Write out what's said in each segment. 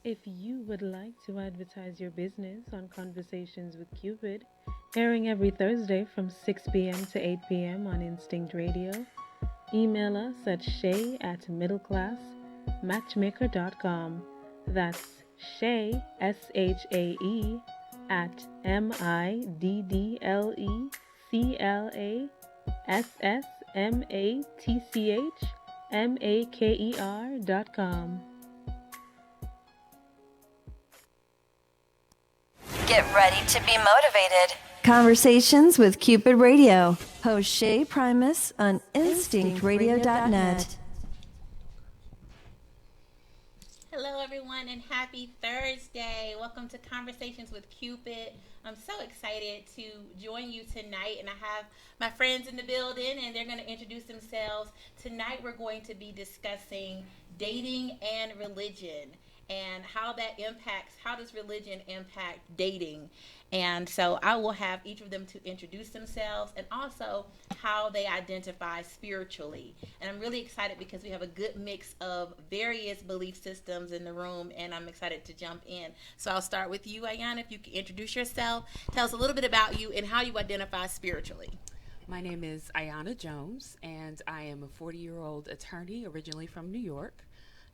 If you would like to advertise your business on Conversations with Cupid, airing every Thursday from 6 p.m. to 8 p.m. on Instinct Radio, email us at shay@middleclassmatchmaker.com. That's Shay, SHAE, at middleclassmatchmaker.com. Get ready to be motivated. Conversations with Cupid Radio. Host Shay Primus on InstinctRadio.net. Hello, everyone, and happy Thursday. Welcome to Conversations with Cupid. I'm so excited to join you tonight, and I have my friends in the building, and they're going to introduce themselves. Tonight, we're going to be discussing dating and religion and how does religion impact dating? And so I will have each of them to introduce themselves and also how they identify spiritually. And I'm really excited because we have a good mix of various belief systems in the room, and I'm excited to jump in. So I'll start with you, Ayana. If you can introduce yourself, tell us a little bit about you and how you identify spiritually. My name is Ayana Jones, and I am a 40-year-old attorney originally from New York.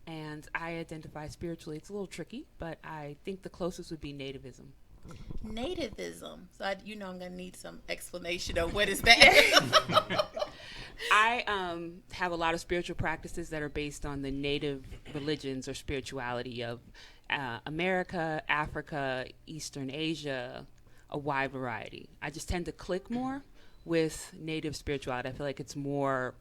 And I identify spiritually. It's a little tricky, but I think the closest would be nativism. Nativism. So I'm going to need some explanation of what is that. I have a lot of spiritual practices that are based on the native religions or spirituality of America, Africa, Eastern Asia, a wide variety. I just tend to click more with native spirituality. I feel like it's more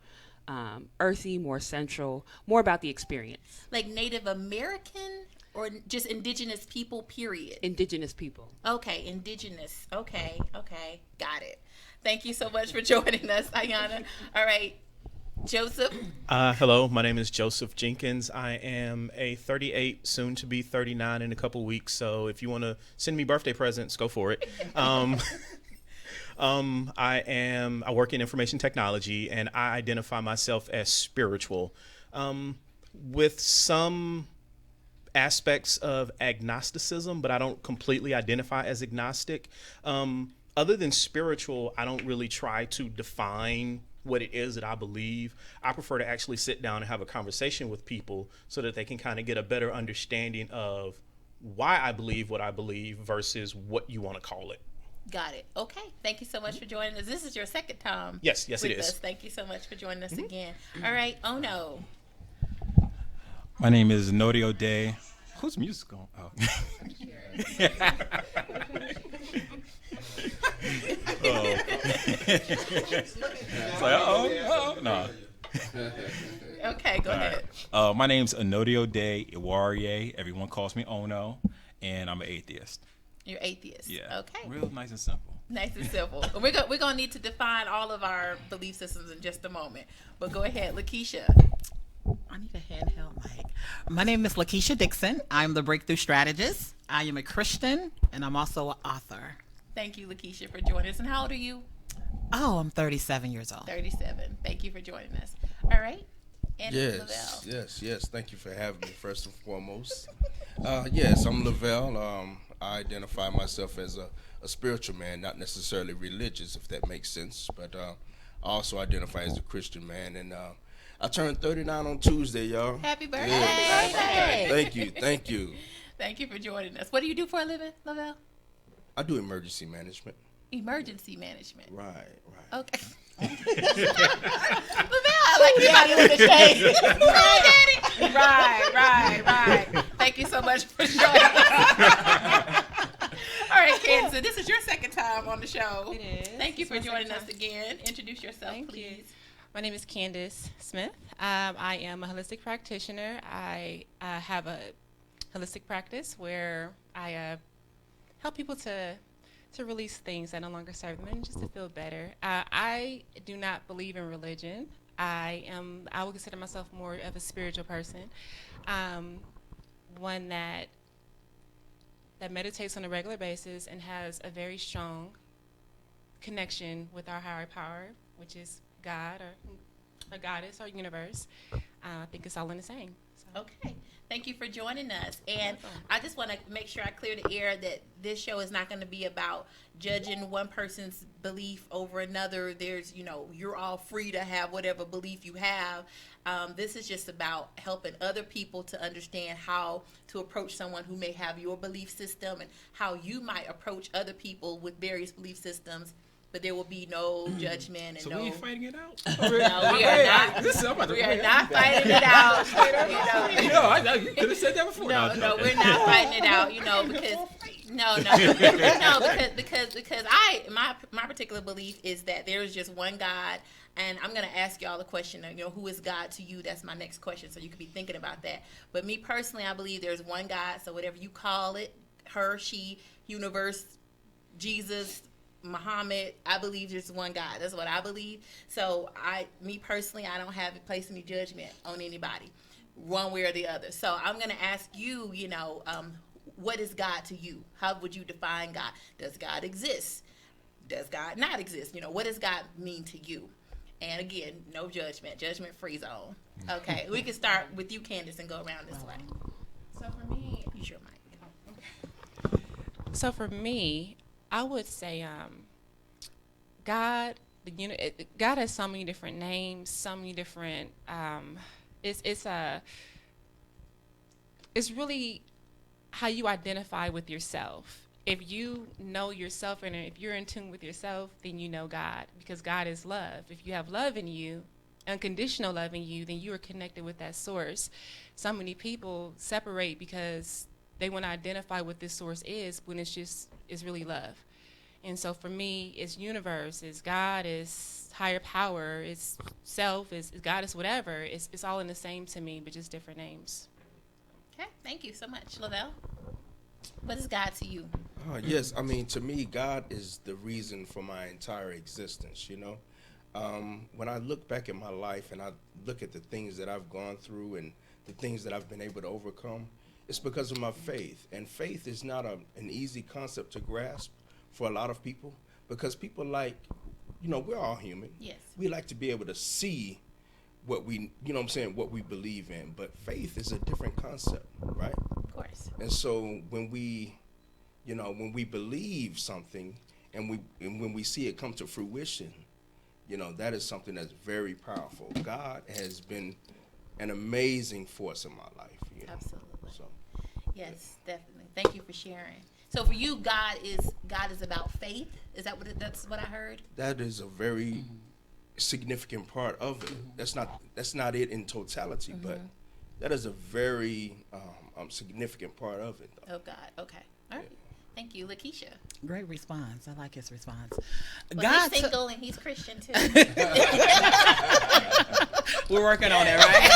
earthy, more central, more about the experience. Like Native American or just indigenous people, period? Indigenous people. Okay, indigenous. Okay, got it. Thank you so much for joining us, Ayana. All right, Joseph. Hello, my name is Joseph Jenkins. I am a 38, soon to be 39 in a couple weeks. So if you want to send me birthday presents, go for it. I work in information technology, and I identify myself as spiritual, with some aspects of agnosticism, but I don't completely identify as agnostic. Other than spiritual, I don't really try to define what it is that I believe. I prefer to actually sit down and have a conversation with people so that they can kind of get a better understanding of why I believe what I believe versus what you want to call it. Got it. Okay. Thank you so much for joining us. This is your second time. Yes, it is. Thank you so much for joining us again. All right. Oh, no. My name is Nodio Day. Who's music on? Oh. It's like, no. Okay, go ahead. My name's Anodio Day Iwarie. Everyone calls me Ono, and I'm an atheist. You're atheist. Yeah. Okay. Real nice and simple. Nice and simple. We're gonna need to define all of our belief systems in just a moment. But go ahead, Lakeisha. I need a handheld mic. My name is Lakeisha Dixon. I'm the Breakthrough Strategist. I am a Christian, and I'm also an author. Thank you, Lakeisha, for joining us. And how old are you? Oh, I'm 37 years old. 37. Thank you for joining us. All right. And Yes. Thank you for having me, first and foremost. Yes, I'm Lavelle. I identify myself as a spiritual man, not necessarily religious, if that makes sense. But I also identify as a Christian man. And I turned 39 on Tuesday, y'all. Happy birthday. Yes. Hey. Thank you. Thank you for joining us. What do you do for a living, Lavelle? I do emergency management. Emergency management. Right. Okay. Lavelle, I like your body with a shade. Right. Thank you so much for joining us. All right, Candace, this is your second time on the show. It is. Thank you for joining us again. Introduce yourself, Thank please. you. My name is Candace Smith. I am a holistic practitioner. I have a holistic practice where I help people to release things that no longer serve them and just to feel better. I do not believe in religion. I would consider myself more of a spiritual person, one that meditates on a regular basis and has a very strong connection with our higher power, which is God or a goddess or universe. I think it's all in the same. So. Okay. Thank you for joining us. And I just want to make sure I clear the air that this show is not going to be about judging one person's belief over another. There's, you're all free to have whatever belief you have. This is just about helping other people to understand how to approach someone who may have your belief system and how you might approach other people with various belief systems. But there will be no judgment and so no. we ain't fighting it out. No, we are not. We are not fighting it out. You could have said that before. No, we're not fighting it out. Because because my particular belief is that there is just one God, and I'm gonna ask y'all the question. Who is God to you? That's my next question. So you could be thinking about that. But me personally, I believe there's one God. So whatever you call it, her, she, universe, Jesus, Muhammad, I believe there's one God. That's what I believe. So me personally, I don't have to place any judgment on anybody, one way or the other. So I'm going to ask you, what is God to you? How would you define God? Does God exist? Does God not exist? What does God mean to you? And again, no judgment, judgment-free zone. Okay, we can start with you, Candace, and go around this way. So for me, use your mic. So for me, I would say God has so many different names, so many different. It's really how you identify with yourself. If you know yourself and if you're in tune with yourself, then you know God, because God is love. If you have love in you, unconditional love in you, then you are connected with that source. So many people separate because they want to identify what this source is when it's really love. And so for me, it's universe, it's God, it's higher power, it's self, it's God, it's whatever. It's all in the same to me, but just different names. Okay, thank you so much. Lavelle, what is God to you? Yes, to me, God is the reason for my entire existence, When I look back at my life and I look at the things that I've gone through and the things that I've been able to overcome, it's because of my faith. And faith is not an easy concept to grasp for a lot of people, because people we're all human. Yes. We like to be able to see what we, what we believe in. But faith is a different concept, right? Of course. And so when we believe something and when we see it come to fruition, that is something that's very powerful. God has been an amazing force in my life. Absolutely. So, yes, definitely. Thank you for sharing. So for you, God is about faith. Is that that's what I heard? That is a very significant part of it. That's not it in totality, but that is a very significant part of it, though. Oh God. Okay. All right. Thank you, Lakeisha. Great response. I like his response. Well, he's single and he's Christian too. We're working on it, right?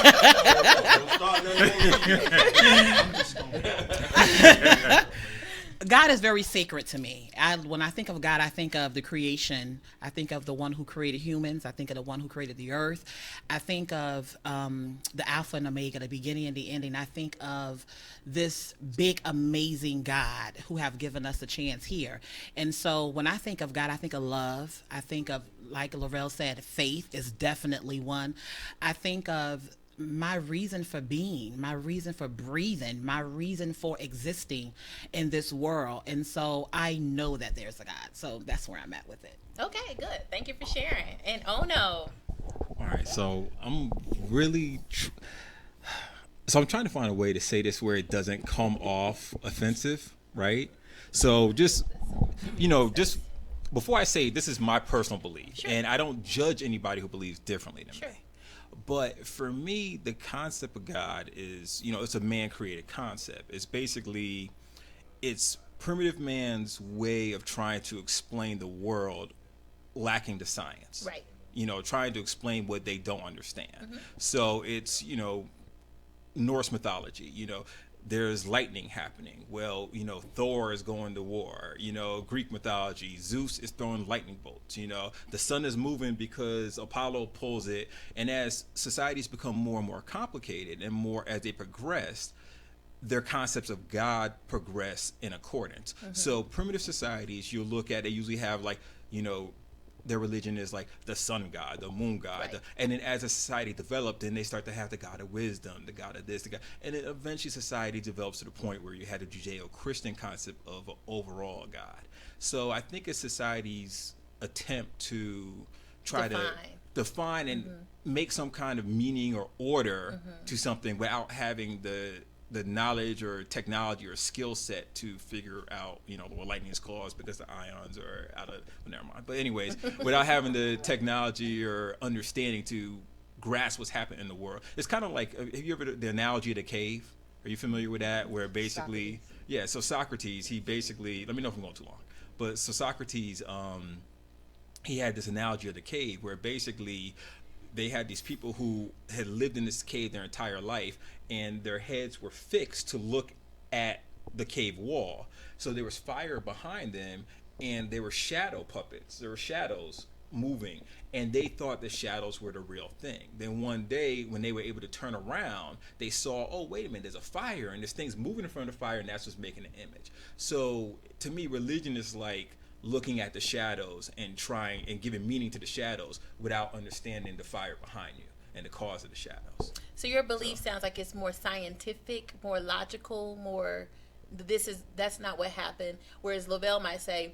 God is very sacred to me. When I think of God, I think of the creation. I think of the one who created humans. I think of the one who created the earth. I think of the Alpha and Omega, the beginning and the ending. I think of this big, amazing God who have given us a chance here. And so when I think of God, I think of love. I think of, like Lavelle said, faith is definitely one. I think of my reason for being, my reason for breathing, my reason for existing in this world. And so I know that there's a God. So that's where I'm at with it. Okay, good. Thank you for sharing. And oh no. All right, so I'm really I'm trying to find a way to say this where it doesn't come off offensive, right? So just before I say this is my personal belief, sure, and I don't judge anybody who believes differently than me. But for me, the concept of God is, it's a man-created concept. It's basically, it's primitive man's way of trying to explain the world lacking the science. Right. Trying to explain what they don't understand. So it's, Norse mythology, there's lightning happening. Well, Thor is going to war. Greek mythology, Zeus is throwing lightning bolts. The sun is moving because Apollo pulls it. And as societies become more and more complicated and more as they progress, their concepts of God progress in accordance. So primitive societies, you'll look at, they usually have their religion is like the sun god, the moon god, Right. and then as a society developed, then they start to have the god of wisdom, the god of this, the god, and then eventually society develops to the point where you had a Judeo-Christian concept of an overall god. So I think it's society's attempt to try to define and make some kind of meaning or order to something without having the knowledge or technology or skill set to figure out, what lightning is caused because the ions are out of, well, never mind. But anyways, without having the technology or understanding to grasp what's happening in the world. It's kind of like, have you ever, the analogy of the cave? Are you familiar with that? Where basically, so Socrates, he basically, let me know if I'm going too long, but so Socrates, he had this analogy of the cave where basically they had these people who had lived in this cave their entire life, and their heads were fixed to look at the cave wall. So there was fire behind them, and they were shadow puppets. There were shadows moving, and they thought the shadows were the real thing. Then one day, when they were able to turn around, they saw, oh, wait a minute, there's a fire, and this thing's moving in front of the fire, and that's what's making the image. So to me, religion is like looking at the shadows and trying and giving meaning to the shadows without understanding the fire behind you and the cause of the shadows. So your belief sounds like it's more scientific, more logical, more that's not what happened. Whereas Lavelle might say,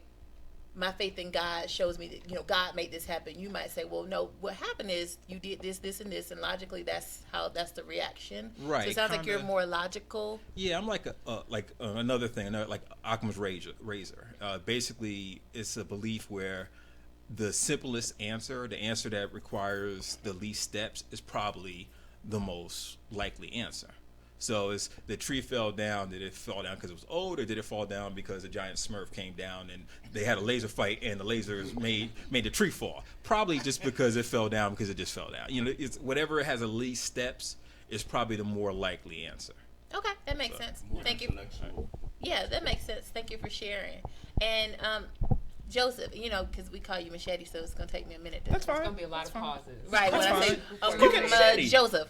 my faith in God shows me that, God made this happen. You might say, well, no, what happened is you did this, this, and this, and logically that's the reaction. Right. So it sounds like you're more logical. Yeah, I'm like another thing, like Occam's razor. Basically, it's a belief where the simplest answer, the answer that requires the least steps, is probably the most likely answer. So it's the tree fell down. Did it fall down because it was old, or did it fall down because a giant Smurf came down and they had a laser fight and the lasers made the tree fall? Probably just because it fell down because it just fell down. It's whatever has the least steps is probably the more likely answer. Okay, that makes sense. Thank you. Yeah, that makes sense. Thank you for sharing. And Joseph, because we call you Machete, so it's going to take me a minute. That's fine. It's going to be a lot of pauses. Right, That's when I say, Joseph.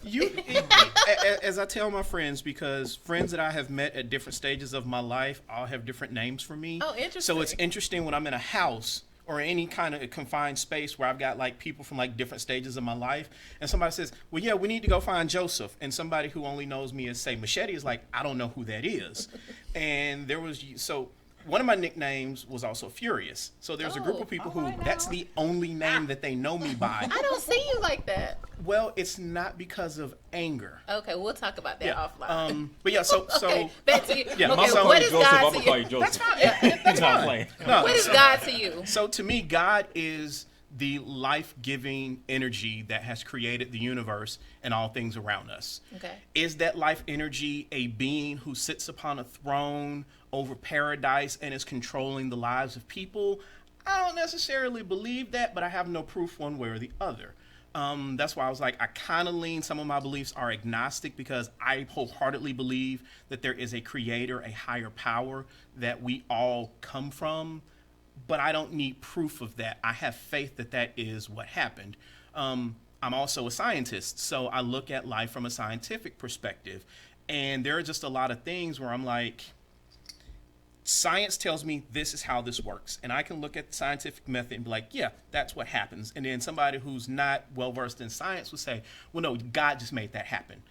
As I tell my friends, because friends that I have met at different stages of my life all have different names for me. Oh, interesting. So it's interesting when I'm in a house or any kind of confined space where I've got like people from like different stages of my life, and somebody says, well, yeah, we need to go find Joseph, and somebody who only knows me as, say, Machete is like, I don't know who that is. And one of my nicknames was also Furious. So there's a group of people who that's the only name that they know me by. I don't see you like that. Well, it's not because of anger. Okay, we'll talk about that offline. But yeah, so okay, back to you. Yeah, okay, what is Joseph, God I'm to call you? you Joseph. That's fine. That's fine. No, what is God to you? So to me, God is the life-giving energy that has created the universe and all things around us. Okay. Is that life energy a being who sits upon a throne over paradise and is controlling the lives of people? I don't necessarily believe that, but I have no proof one way or the other. That's why I was like, I kind of lean, some of my beliefs are agnostic, because I wholeheartedly believe that there is a creator, a higher power that we all come from, but I don't need proof of that. I have faith that that is what happened. I'm also a scientist, so I look at life from a scientific perspective, and there are just a lot of things where I'm like, science tells me this is how this works, and I can look at the scientific method and be like, yeah, that's what happens. And then somebody who's not well versed in science would say, well, no, God just made that happen.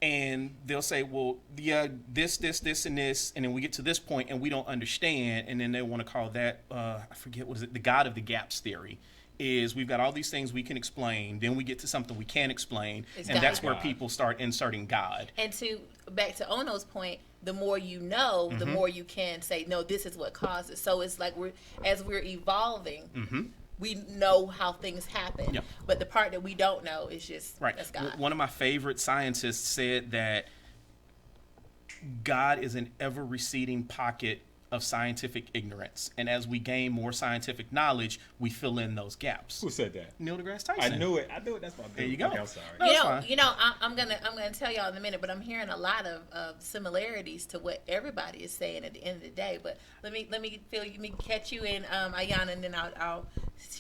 And they'll say, well, yeah, this, and this, and then we get to this point and we don't understand, and then they want to call that, I forget, what is it, the God of the gaps theory. Is we've got all these things we can explain, then we get to something we can't explain, and that's where people start inserting God. And back to Ono's point, the more you know, the more you can say, no, this is what causes. So it's like as we're evolving, we know how things happen. Yep. But the part that we don't know is just, that's God. One of my favorite scientists said that God is an ever-receding pocket of scientific ignorance, and as we gain more scientific knowledge, we fill in those gaps. Who said that? Neil deGrasse Tyson. I knew it. That's my. There you go. Okay, I'm sorry. No, I'm gonna tell y'all in a minute, but I'm hearing a lot of similarities to what everybody is saying at the end of the day. But let me catch you in Ayana, and then I'll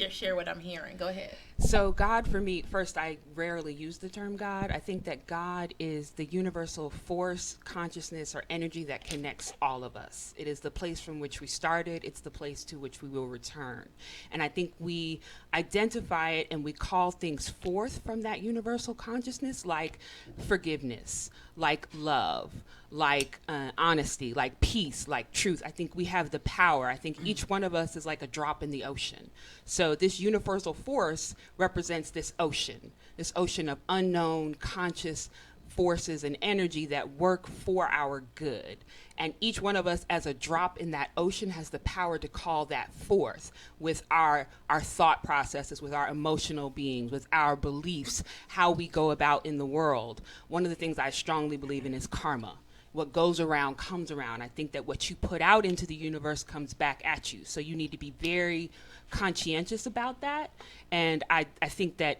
share what I'm hearing. Go ahead. So God, for me, first, I rarely use the term God. I think that God is the universal force, consciousness, or energy that connects all of us. It is the place from which we started. It's the place to which we will return. And I think we identify it and we call things forth from that universal consciousness, like forgiveness, like love, like honesty, like peace, like truth. I think we have the power. I think each one of us is like a drop in the ocean. So this universal force represents this ocean of unknown conscious forces and energy that work for our good. And each one of us as a drop in that ocean has the power to call that forth with our thought processes, with our emotional beings, with our beliefs, how we go about in the world. One of the things I strongly believe in is karma. What goes around comes around. I think that what you put out into the universe comes back at you. So you need to be very conscientious about that. And I think that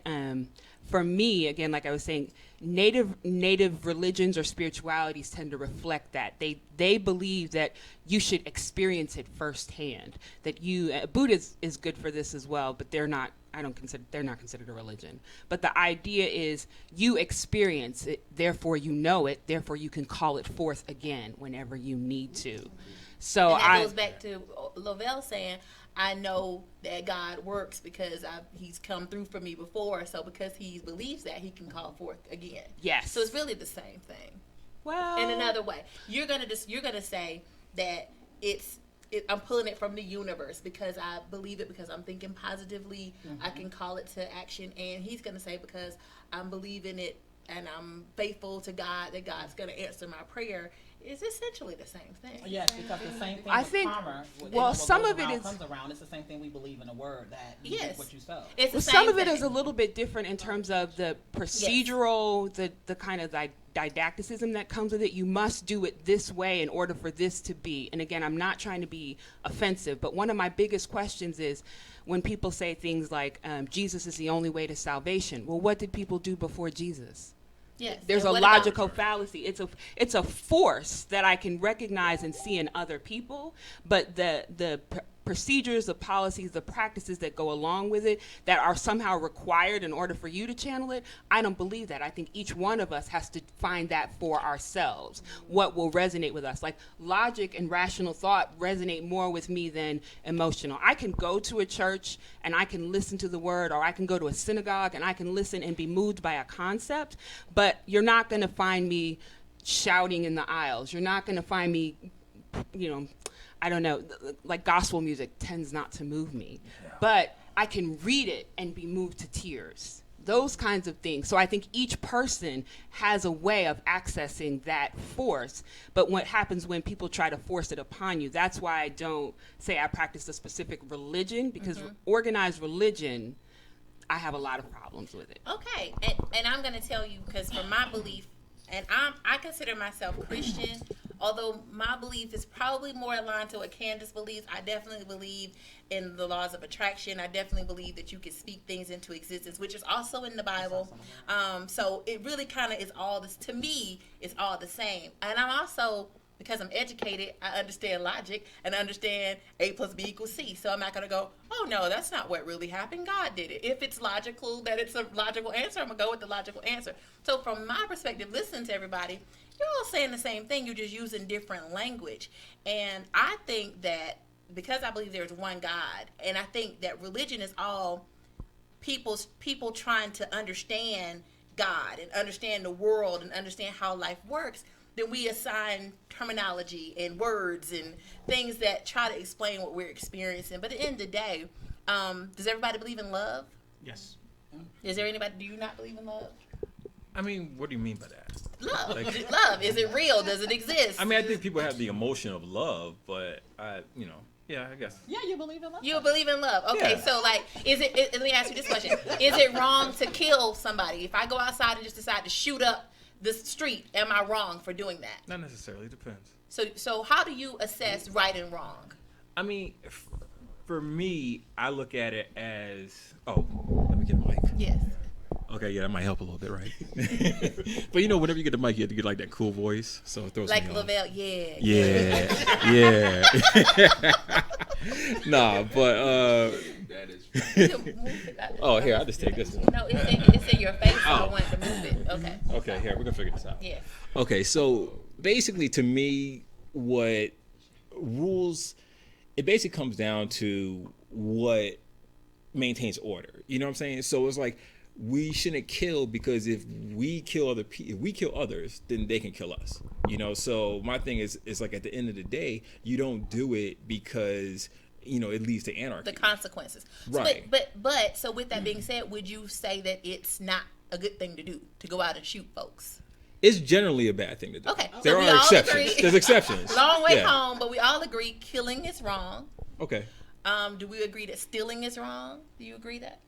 for me, again, like I was saying, native religions or spiritualities tend to reflect that. They believe that you should experience it firsthand. That Buddha is good for this as well, but they're not considered a religion. But the idea is you experience it, therefore you know it, therefore you can call it forth again whenever you need to. So and that goes back to Lavelle saying, I know that God works because he's come through for me before. So because he believes that, he can call forth again. Yes. So it's really the same thing. Well, in another way, you're gonna say that I'm pulling it from the universe because I believe it, because I'm thinking positively. Mm-hmm. I can call it to action. And he's gonna say because I'm believing it and I'm faithful to God that God's gonna answer my prayer. It's essentially the same thing. Yes, because the same thing. I with think. Karma, well, some of it is comes around. It's the same thing we believe in a word that you yes, what you sow. It's the well, same some of it thing. is a little bit different in terms of the procedural, yes, the kind of didacticism that comes with it. You must do it this way in order for this to be. And again, I'm not trying to be offensive, but one of my biggest questions is when people say things like Jesus is the only way to salvation. Well, what did people do before Jesus? Yes. There's a logical fallacy. It's a force that I can recognize and see in other people, but the procedures, the policies, the practices that go along with it that are somehow required in order for you to channel it, I don't believe that. I think each one of us has to find that for ourselves, what will resonate with us. Like logic and rational thought resonate more with me than emotional. I can go to a church and I can listen to the word, or I can go to a synagogue and I can listen and be moved by a concept, but you're not going to find me shouting in the aisles. You're not going to find me, I don't know, like gospel music tends not to move me. Yeah. But I can read it and be moved to tears. Those kinds of things. So I think each person has a way of accessing that force. But what happens when people try to force it upon you, that's why I don't say I practice a specific religion, because organized religion, I have a lot of problems with it. Okay. And I'm going to tell you, because for my belief, and I consider myself Christian, although my belief is probably more aligned to what Candace believes. I definitely believe in the laws of attraction. I definitely believe that you can speak things into existence, which is also in the Bible. So it really kind of is all this, to me, it's all the same. And I'm also, because I'm educated, I understand logic and understand A plus B equals C. So I'm not going to go, oh, no, that's not what really happened. God did it. If it's logical, that it's a logical answer, I'm going to go with the logical answer. So from my perspective, listening to everybody, you're all saying the same thing. You're just using different language. And I think that because I believe there's one God, and I think that religion is all people trying to understand God and understand the world and understand how life works, then we assign terminology and words and things that try to explain what we're experiencing. But at the end of the day, does everybody believe in love? Yes. Is there anybody, do you not believe in love? I mean, what do you mean by that? Love. Love. Is it real? Does it exist? I mean, I think people have the emotion of love, but I guess. Yeah, you believe in love. You believe in love. Okay, yeah. So like, let me ask you this question. Is it wrong to kill somebody? If I go outside and just decide to shoot up the street, am I wrong for doing that? Not necessarily. It depends. So how do you assess right and wrong? I mean, for me, I look at it as, let me get a mic. Yes. Okay, yeah, that might help a little bit, right? But whenever you get the mic, you have to get like that cool voice, so it throws me off. Like Lavelle, yeah. Yeah. Nah, That is. Oh, here, I'll just take this one. No, it's in your face, so I want to move it. Okay. Okay, here, we're going to figure this out. Yeah. Okay, so basically to me, what rules, it basically comes down to what maintains order. You know what I'm saying? So it's like, we shouldn't kill because if we kill others, then they can kill us. You know, so my thing is like at the end of the day, you don't do it because, you know, it leads to anarchy. The consequences. Right. But so with that being said, would you say that it's not a good thing to do to go out and shoot folks? It's generally a bad thing to do. Okay. There so are exceptions. Agree. There's exceptions. Long way home, but we all agree killing is wrong. Okay. Do we agree that stealing is wrong? Do you agree that?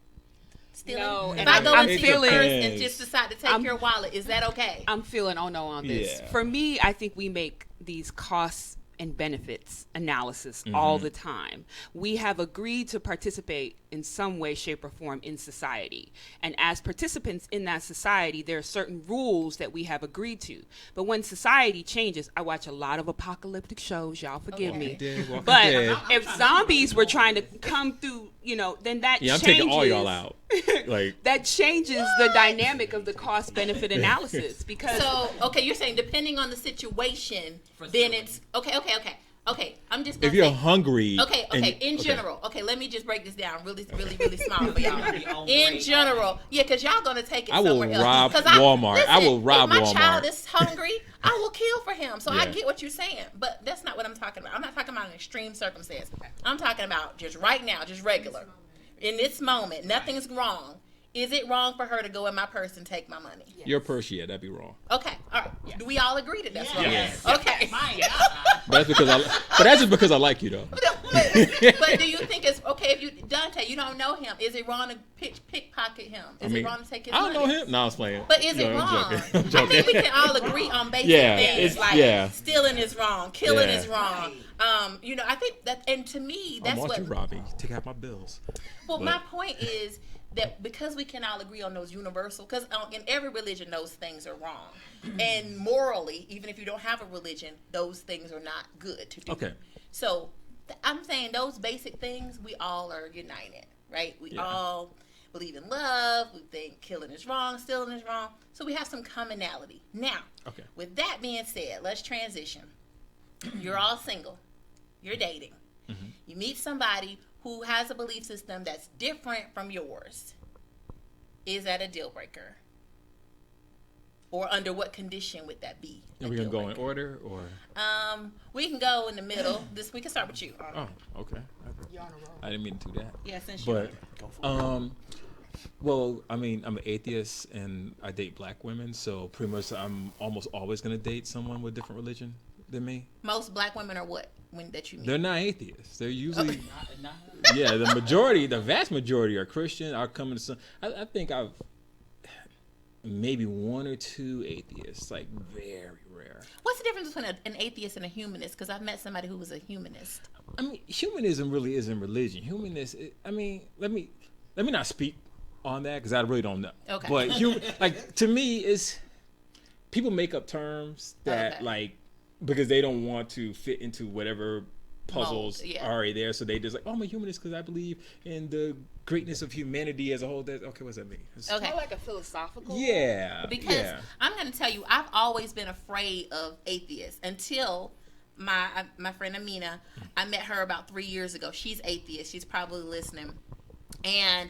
Stealing? No, if I go into your purse and depends. just decide to take your wallet, is that okay? I'm feeling oh no on this. Yeah. For me, I think we make these costs and benefits analysis all the time. We have agreed to participate in some way, shape, or form in society. And as participants in that society, there are certain rules that we have agreed to. But when society changes, I watch a lot of apocalyptic shows, y'all forgive me. But if zombies were trying to come through, you know, then that Yeah, I'm changes. taking all y'all out. Like that changes the dynamic of the cost benefit analysis because okay, you're saying depending on the situation, then it's okay. I'm just gonna if you're say, hungry. Okay. In general, let me just break this down really small for y'all. In general, because y'all gonna take it I will somewhere else. rob 'Cause Walmart. I will rob if my Walmart. child is hungry, I will kill for him. So I Yeah. get what you're saying, but that's not what I'm talking about. I'm not talking about an extreme circumstance. I'm talking about just right now, just regular. In this moment, nothing's wrong. Is it wrong for her to go in my purse and take my money? Yes. Your purse, yeah, that'd be wrong. Okay, all right. Yes. Do we all agree that that's wrong? Yes. Okay. But that's just because I like you, though. But do you think it's okay if you Dante? You don't know him. Is it wrong to pickpocket him? Is it wrong to take his money? I don't know him. No, I was playing. But is it wrong? I'm joking. I think we can all agree on basic things like stealing is wrong, killing is wrong. You know, I think that, and to me, that's I want what you, Robbie. Take out my bills. Well, my point is that because we can all agree on those universal, because in every religion those things are wrong, and morally, even if you don't have a religion, those things are not good to do. Okay. So I'm saying those basic things we all are united, right? We all believe in love. We think killing is wrong, stealing is wrong. So we have some commonality. Now, with that being said, let's transition. You're all single. You're dating. Mm-hmm. You meet somebody who has a belief system that's different from yours. Is that a deal breaker? Or under what condition would that be? Are we gonna go in order, or? We can go in the middle. We can start with you. Oh, okay. I didn't mean to do that. Yeah, since you. Well, I mean, I'm an atheist and I date black women, so pretty much I'm almost always gonna date someone with a different religion than me. Most black women are what that you meet? They're not atheists. They're usually the vast majority are Christian. Are coming to some. I think I've maybe one or two atheists, like very rare. What's the difference between an atheist and a humanist? Because I've met somebody who was a humanist. I mean, humanism really isn't religion. I mean, let me not speak on that because I really don't know. Okay. But like to me, it's people make up terms that like because they don't want to fit into whatever puzzles are already there, so they just like, oh, I'm a humanist because I believe in the greatness of humanity as a whole. That okay, what's that mean? It's more like a philosophical. Yeah. Because I'm going to tell you, I've always been afraid of atheists until my friend Amina. I met her about 3 years ago. She's atheist. She's probably listening, and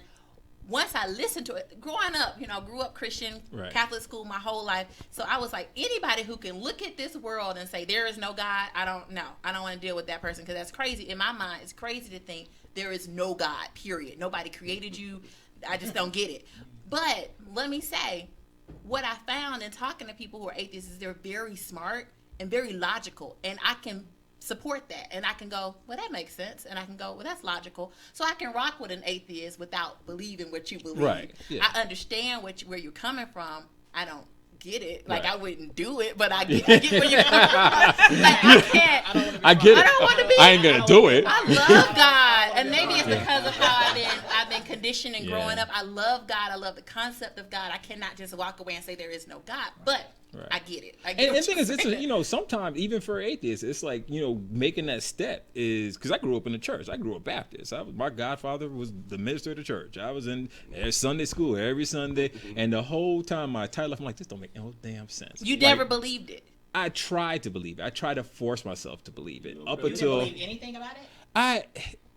once I listened to it, growing up, grew up Christian, Catholic school my whole life. So I was like, anybody who can look at this world and say there is no God, I don't know. I don't want to deal with that person because that's crazy. In my mind, it's crazy to think there is no God, period. Nobody created you. I just don't get it. But let me say, what I found in talking to people who are atheists is they're very smart and very logical. And I can support that, and I can go, well, that makes sense, and I can go, well, that's logical. So I can rock with an atheist without believing what you believe. Right. Yeah. I understand where you're coming from. I don't get it. Like I wouldn't do it, but I get where you're coming from. Like I get it. I don't want to be. I ain't gonna do it. I love God. and maybe it's because of how I've been conditioned and growing up. I love God. I love the concept of God. I cannot just walk away and say there is no God. But I get it. I get And what the thing you're is, it's saying. sometimes even for atheists, it's like making that step is because I grew up in the church. I grew up Baptist. My godfather was the minister of the church. I was in Sunday school every Sunday, and the whole time my entire life, I'm like, this don't make no damn sense. You never believed it. I tried to believe it. I tried to force myself to believe it up You until didn't believe anything about it?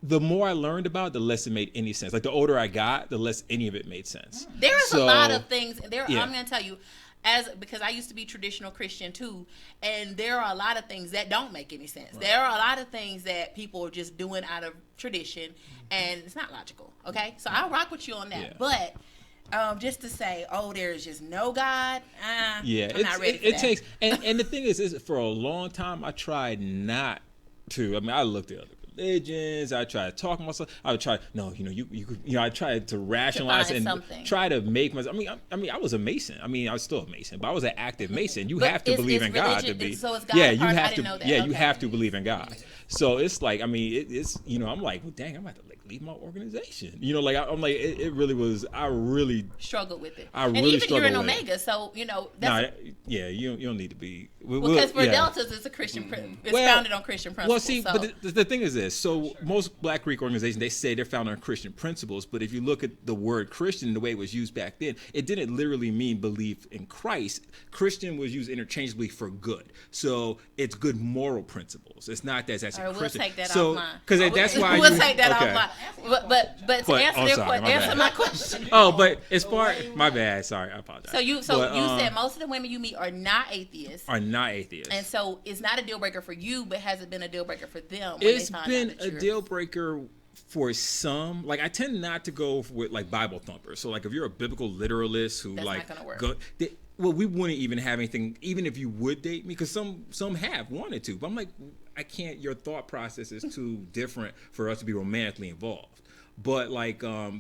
the more I learned about it, the less it made any sense. Like the older I got, the less any of it made sense. There is a lot of things. I'm going to tell you, because I used to be traditional Christian too, and there are a lot of things that don't make any sense. Right. There are a lot of things that people are just doing out of tradition, and it's not logical. Okay, so I'll rock with you on that. Yeah. But just to say, there's just no God. I'm not ready for that. Takes, and the thing is, for a long time I tried not to. I mean, I looked at other religions. I tried to talk myself. I would try. No, I tried to rationalize and try to make myself. I mean, I was a Mason. I mean, I was still a Mason, but I was an active Mason. You have to believe in God to be. So it's God you have to. Yeah, you have to believe in God. So it's like, I mean, it's I'm like, well, dang, I'm about to leave my organization. I'm like, it really was. I really struggled with it. And even you're an Omega, so that's. You don't need to be. Because for Deltas, it's a Christian. It's founded on Christian principles. Well, see, but the thing is this. So most Black Greek organizations, they say they're founded on Christian principles, but if you look at the word Christian, the way it was used back then, it didn't literally mean belief in Christ. Christian was used interchangeably for good. So it's good moral principles. It's not that that's a Christian. We'll take that offline. Because that's why we'll take that offline. But to answer my question. But as far my bad. Sorry, I apologize. So you said most of the women you meet are not atheists. And so it's not a deal breaker for you, but has it been a deal breaker for them? It's been a deal breaker for some. Like I tend not to go with like Bible thumpers. So like if you're a biblical literalist who that's like not gonna work. We wouldn't even have anything, even if you would date me, because some have wanted to. But I'm like, I can't. Your thought process is too different for us to be romantically involved. But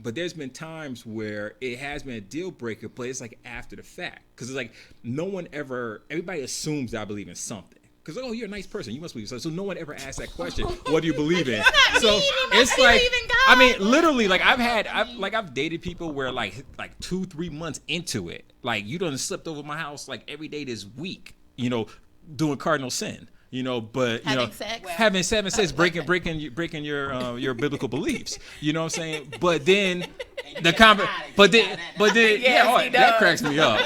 but there's been times where it has been a deal breaker, but it's like after the fact, because it's like everybody assumes that I believe in something. Because you're a nice person, you must believe so. So no one ever asks that question. What do you believe in? So it's like, I mean, literally, like I've dated people where like 2-3 months into it, like you done slipped over my house like every day this week, doing cardinal sin. But having sex, breaking your biblical beliefs. You know what I'm saying? But then that cracks me up.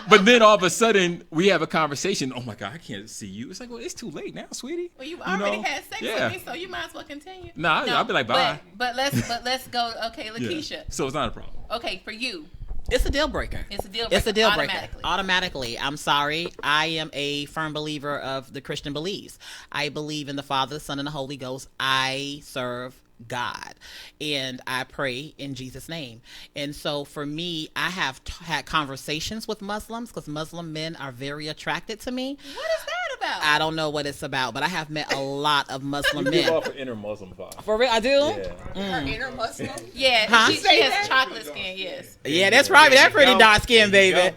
But then all of a sudden we have a conversation. Oh my God, I can't see you. It's like, well, it's too late now, sweetie. Well, you already had sex with me, so you might as well continue. I'll be like, bye. But let's go. Okay, Lakeisha. Yeah. So it's not a problem. Okay, for you. It's a deal breaker. It's a deal breaker. It's a deal breaker. Automatically. I'm sorry. I am a firm believer of the Christian beliefs. I believe in the Father, the Son, and the Holy Ghost. I serve God and I pray in Jesus' name. And so for me, I have had conversations with Muslims because Muslim men are very attracted to me. What is that about? I don't know what it's about, but I have met a lot of Muslim you men. give off an inner Muslim vibe. For real, I do? Yeah. Her inner Muslim? Yeah, she has chocolate skin, yes. Yeah, that's probably that pretty dark skin, baby.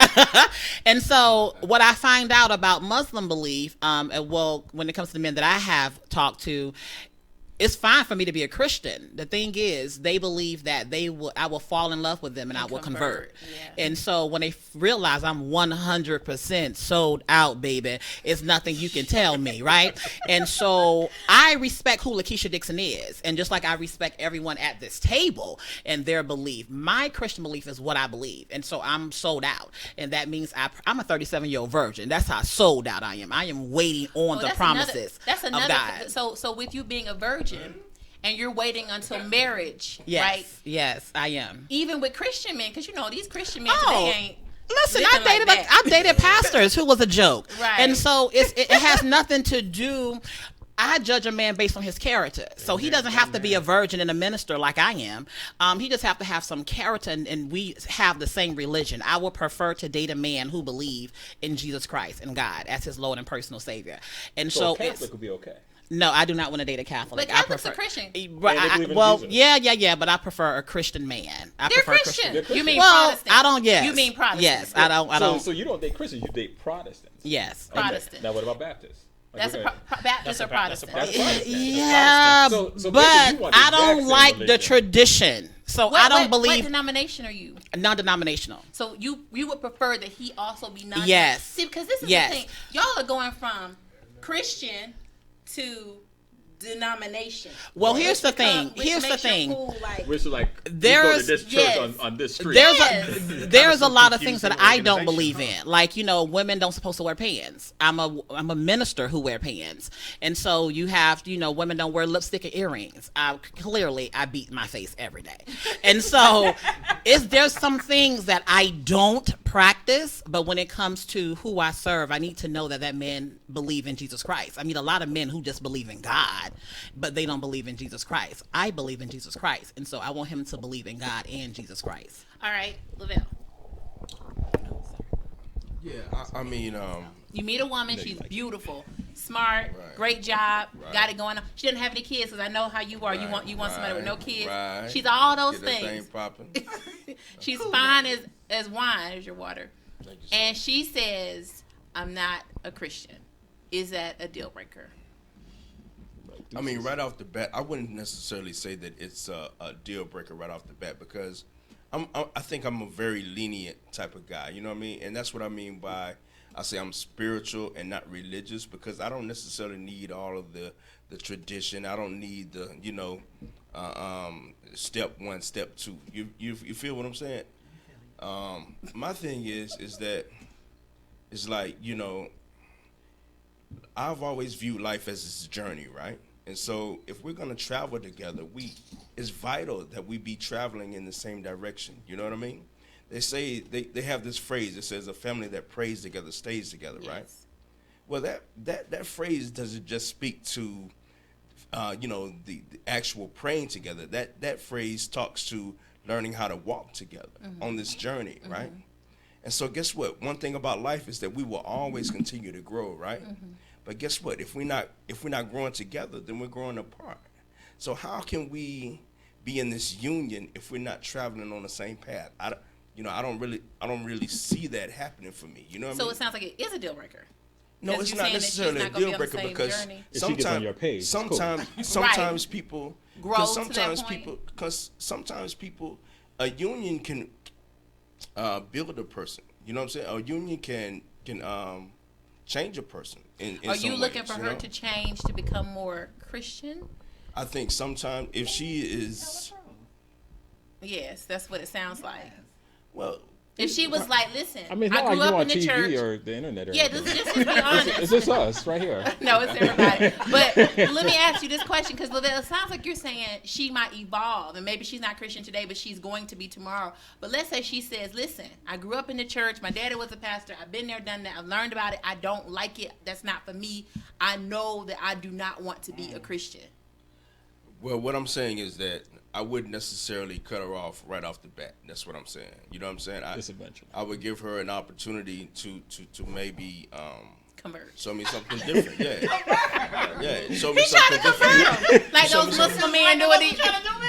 And so what I find out about Muslim belief, when it comes to the men that I have talked to, it's fine for me to be a Christian. The thing is, they believe that I will fall in love with them and I will convert. Yeah. And so when they realize I'm 100% sold out, baby, it's nothing you can tell me, right? And so I respect who Lakeisha Dixon is. And just like I respect everyone at this table and their belief, my Christian belief is what I believe. And so I'm sold out. And that means I'm a 37-year-old virgin. That's how sold out I am. I am waiting on the promises of God. So with you being a virgin, and you're waiting until marriage, yes, right? Yes, I am. Even with Christian men, because these Christian men today ain't. Listen, I dated pastors who was a joke, right? And so it has nothing to do. I judge a man based on his character. So he doesn't have to be a virgin and a minister like I am. He just have to have some character, and we have the same religion. I would prefer to date a man who believes in Jesus Christ and God as his Lord and personal Savior. And so a Catholic would be okay. No, I do not want to date a Catholic. But Catholics are Christian. Yeah, but I prefer a Christian man. They're Christian. You mean Protestant? I don't. Yes. You mean Protestant? Yes, I don't. So you don't date Christians, you date Protestants. Yes, Protestant. Now what about Baptists? That's a Baptist or Protestant. Yeah, So basically, but you want the I exact don't same like the religion. tradition. So I don't What believe denomination are you? non-denominational. So you would prefer that he also be non? Yes. See, because this is Yes. the thing. Y'all are going from Christian to denomination. Well, Which here's the become- thing. which Here's the makes your thing. fool, like, Which is like, you go to There's- this church yes. on this street. There's a lot of things confusing that I don't organization, believe in. Like, women don't supposed to wear pants. I'm a minister who wear pants. And so you have, women don't wear lipstick and earrings. Clearly I beat my face every day. And so there's some things that I don't practice, but when it comes to who I serve, I need to know that man believe in Jesus Christ. I mean, a lot of men who just believe in God, but they don't believe in Jesus Christ. I believe in Jesus Christ, and so I want him to believe in God and Jesus Christ. all right, Lavelle. Yeah, I mean, You meet a woman, she's beautiful, smart, Right. great job, Right. got it going on. She didn't have any kids, because I know how you are. You Right, want somebody with no right, kids. right. She's all those Get that things. thing popping. She's fine as wine, as your water. Thank you, sir. And she says, I'm not a Christian. Is that a deal breaker? I mean, right off the bat, I wouldn't necessarily say that it's a deal breaker right off the bat, because I think I'm a very lenient type of guy. You know what I mean? And that's what I mean by I say I'm spiritual and not religious, because I don't necessarily need all of the tradition. I don't need the step one, step two. You feel what I'm saying? My thing is that it's like, I've always viewed life as this journey, right? And so if we're going to travel together, it's vital that we be traveling in the same direction. You know what I mean? They say, they have this phrase that says a family that prays together stays together, right? Well, that phrase doesn't just speak to, the actual praying together. That phrase talks to learning how to walk together on this journey, right? And so guess what? One thing about life is that we will always continue to grow, right? But guess what? If we're not growing together, then we're growing apart. So how can we be in this union if we're not traveling on the same path? I don't really see that happening for me. You know what I mean? So it sounds like it is a deal breaker. No, Because it's you're not saying that she's necessarily a not gonna be deal on the breaker, same because journey. If she gets on your page, it's cool. sometimes people, Grow because to that sometimes point. sometimes people, a union can build a person. You know what I'm saying? A union can change a person. In Are you some looking ways, for you her know? to change to become more Christian? I think sometimes if she is, Yes, that's what it sounds like. well, If she was like, listen, I mean, it's I not like grew you up on in the TV church. or the internet or Yeah, anything. just be honest. It's just us right here. No, it's everybody. But let me ask you this question, because it sounds like you're saying she might evolve, and maybe she's not Christian today, but she's going to be tomorrow. But let's say she says, listen, I grew up in the church. My daddy was a pastor. I've been there, done that. I've learned about it. I don't like it. That's not for me. I know that I do not want to be a Christian. well, what I'm saying is that I wouldn't necessarily cut her off right off the bat. That's what I'm saying. You know what I'm saying? Just eventually. I would give her an opportunity to maybe Convert. show me something different. Yeah, show me He's trying something to convert different. him. Like Show me those something. Muslim men do it.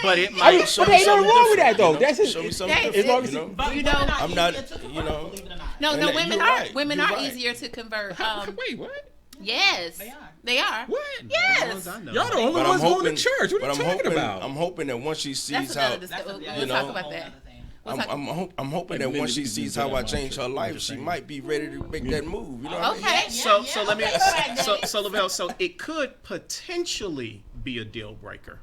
But it I might mean, show but me ain't something nothing wrong with different, that, though. you know? That's it. Show me something That's different. as long as you know? But you know, I'm not, you know. no, And women you're are right. women You're are right. easier to convert. Wait, what? Yes, they are. What? Yes. Y'all the only But ones I'm going to hoping, church. What but are you talking about? I'm hoping that once she That's sees how, another discussion. you We'll know, talk about that. I'm hoping that once she sees how I change her life, she might be ready to make that move. You know what I mean? Okay. So let me Okay. so Lavelle, so it could potentially be a deal breaker.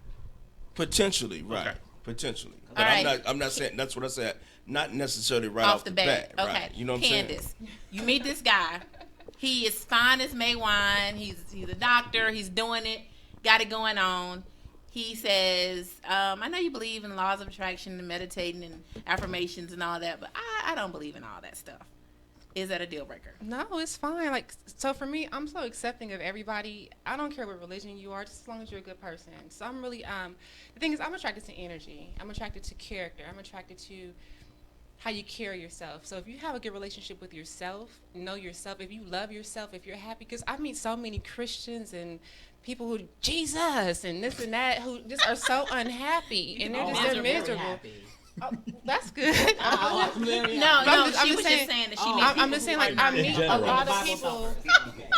Potentially, right? Okay. Potentially, All but right. I'm not saying that's what I said. Not necessarily right Off the bat. Okay. right? You know what I'm saying? Candace, you meet this guy. He is fine as May wine. He's a doctor. He's doing it. Got it going on. He says, I know you believe in laws of attraction and meditating and affirmations and all that, but I don't believe in all that stuff. Is that a deal breaker? No, it's fine. Like, so for me, I'm so accepting of everybody. I don't care what religion you are, just as long as you're a good person. So I'm really, the thing is, I'm attracted to energy. I'm attracted to character. I'm attracted to how you carry yourself. So if you have a good relationship with yourself, know yourself, if you love yourself, if you're happy, because I meet so many Christians and people who, Jesus, and this and that, who just are so unhappy, and they're miserable. Oh, that's good. No, she was just saying that she meets I'm just saying, like, I meet a lot of people,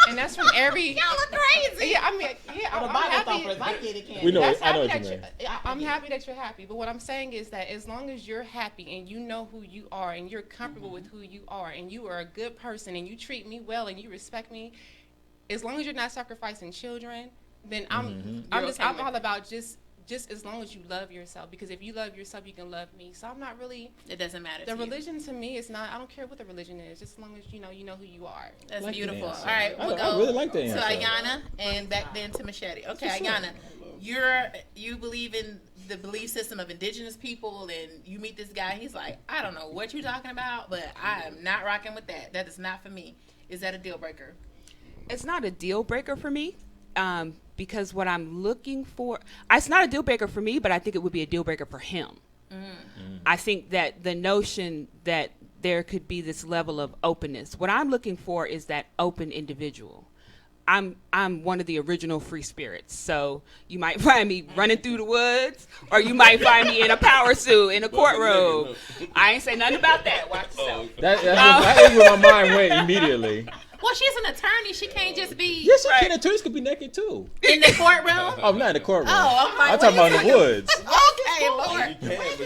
And that's from every. Y'all look crazy. Yeah, I mean, yeah, I'm happy. We know. That's I know happy what you that mean. I'm happy that you're happy. But what I'm saying is that as long as you're happy and you know who you are and you're comfortable with who you are and you are a good person and you treat me well and you respect me, as long as you're not sacrificing children, then I'm all about just as long as you love yourself, because if you love yourself, you can love me. So I'm not really. It doesn't matter. The religion to me is not. I don't care what the religion is. Just as long as you know who you are. That's like beautiful. that. All right, we'll go I really like that to answer. Ayana and back then to Machete. Okay, Ayana, you believe in the belief system of indigenous people, and you meet this guy. He's like, I don't know what you're talking about, but I am not rocking with that. That is not for me. Is that a deal breaker? It's not a deal breaker for me. Because what I'm looking for, it's not a deal breaker for me, but I think it would be a deal breaker for him. I think that the notion that there could be this level of openness, what I'm looking for is that open individual. I'm one of the original free spirits, so you might find me running through the woods, or you might find me in a power suit in a courtroom. I ain't say nothing about that. Watch yourself. That is where my mind went immediately. Well, she's an attorney. She can't just be Yes, you can. Attorneys could be naked too. in the courtroom. Oh, not in the courtroom. Oh, I'm like, I'm talking about in the woods. Okay, Lord.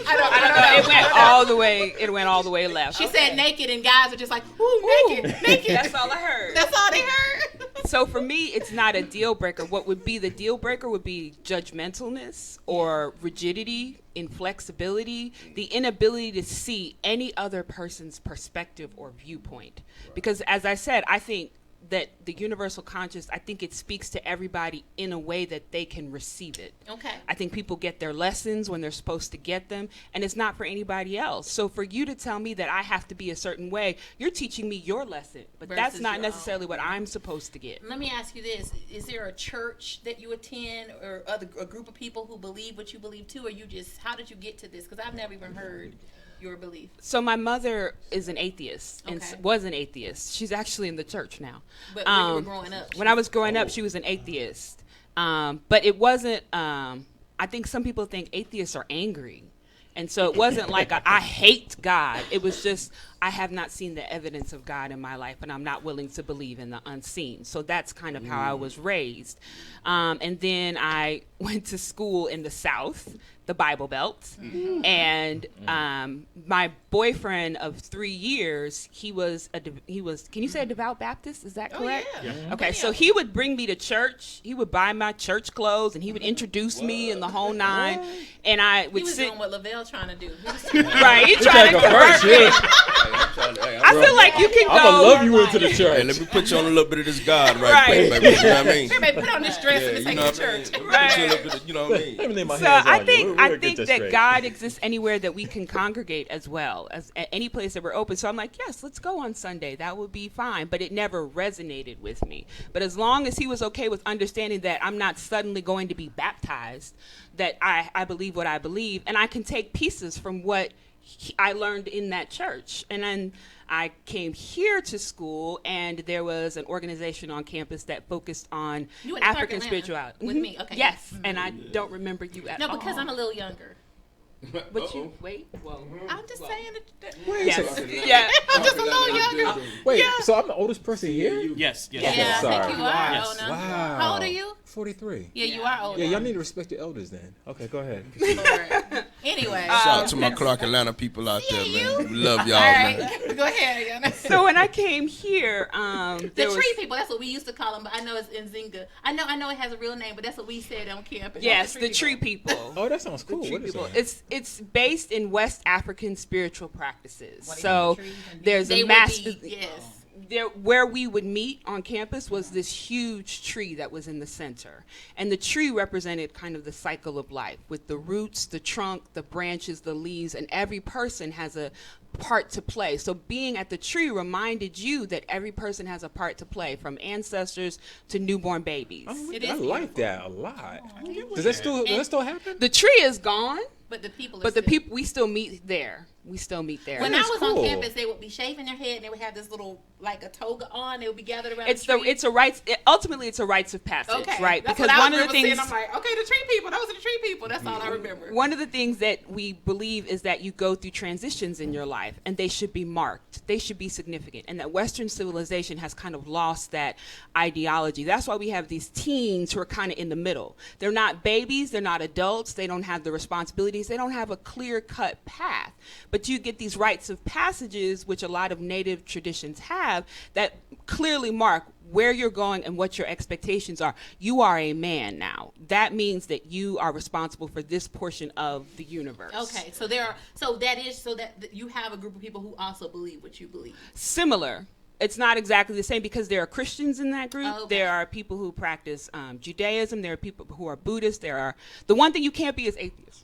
I don't know. It went all the way. It went all the way left. She said naked, and guys are just like, ooh, naked. That's all I heard. That's all they heard. So for me, it's not a deal breaker. What would be the deal breaker would be judgmentalness or rigidity, inflexibility, the inability to see any other person's perspective or viewpoint. Because as I said, I think that the universal conscious, I think it speaks to everybody in a way that they can receive it. Okay. I think people get their lessons when they're supposed to get them, and it's not for anybody else. So for you to tell me that I have to be a certain way, you're teaching me your lesson, but Versus that's not your necessarily what I'm supposed to get. Let me ask you this. Is there a church that you attend or a group of people who believe what you believe too, or you just, how did you get to this? Because I've never even heard your belief. So my mother is an atheist and Okay. was an atheist. She's actually in the church now. But when you were growing up? When I was growing up, she was an atheist. But it wasn't, I think some people think atheists are angry. And so it wasn't like I hate God. It was just, I have not seen the evidence of God in my life, and I'm not willing to believe in the unseen. So that's kind of how I was raised. And then I went to school in the South, the Bible Belt. And my boyfriend of 3 years, he was, can you say a devout Baptist? Is that correct? Oh, yeah. Okay, so he would bring me to church. He would buy my church clothes, and he would introduce me in the whole nine. And I would He was sit. doing what Lavelle trying to do. Right, he trying to convert me. I feel like you can go. I'm gonna love you into the church. Hey, let me put you on a little bit of this God Right. quick, baby. You know what I mean? Everybody put on this dress and you take know to what I mean? church. Let me put you a little bit of, you know what I mean? Let me lay my So hands I on think you. I We'll think get that straight. God exists anywhere that we can congregate as well as at any place that we're open. So I'm like, yes, let's go on Sunday. That would be fine. But it never resonated with me. But as long as he was okay with understanding that I'm not suddenly going to be baptized, that I believe what I believe, and I can take pieces from what I learned in that church. And then I came here to school, and there was an organization on campus that focused on You went to Clark African Atlanta spirituality. with Mhm. me, okay. Yes, and I don't remember you at all. No, because I'm a little younger. But you wait. Whoa. I'm just saying that. Wait, Yes. so, Yeah. I'm just a little younger. wait, so I'm the oldest person here? Yes. Yeah, Okay, I sorry. think you are. Yes. Ona. Wow. How old are you? 43. Yeah, you are older. Yeah, y'all need to respect your elders then. Okay, go ahead. Lord. Anyway. Shout out to my Clark Atlanta people out there, man. We love y'all, All right. man. Go ahead, Ayana. So when I came here, The there was, tree people, that's what we used to call them, but I know it's Nzinga. I know it has a real name, but that's what we said on campus. yes, the tree people. Oh, that sounds cool. Tree What is people. that? It's based in West African spiritual practices. What, So trees and there's they a would master. be- yes. There, where we would meet on campus was this huge tree that was in the center. And the tree represented kind of the cycle of life with the roots, the trunk, the branches, the leaves, and every person has a part to play. So being at the tree reminded you that every person has a part to play, from ancestors to newborn babies. Oh, It I is like that a lot. Does that still happen? The tree is gone, But the people are but the still- people, we still meet there. We still meet there. When I was cool. on campus, they would be shaving their head and they would have this little, like a toga on. They would be gathered around It's the tree. it's a rites. Ultimately, it's a rites of passage, Okay, right? That's Because what I one of the remember things, saying, I'm like, okay, the tree people. Those are the tree people. That's all I remember. one of the things that we believe is that you go through transitions in your life, and they should be marked. They should be significant, and that Western civilization has kind of lost that ideology. That's why we have these teens who are kind of in the middle. They're not babies. They're not adults. They don't have the responsibilities. They don't have a clear-cut path. But you get these rites of passages, which a lot of native traditions have, that clearly mark where you're going and what your expectations are. You are a man now. That means that you are responsible for this portion of the universe. Okay, so that you have a group of people who also believe what you believe. Similar. It's not exactly the same because there are Christians in that group. Okay. There are people who practice Judaism. There are people who are Buddhists. The one thing you can't be is atheist.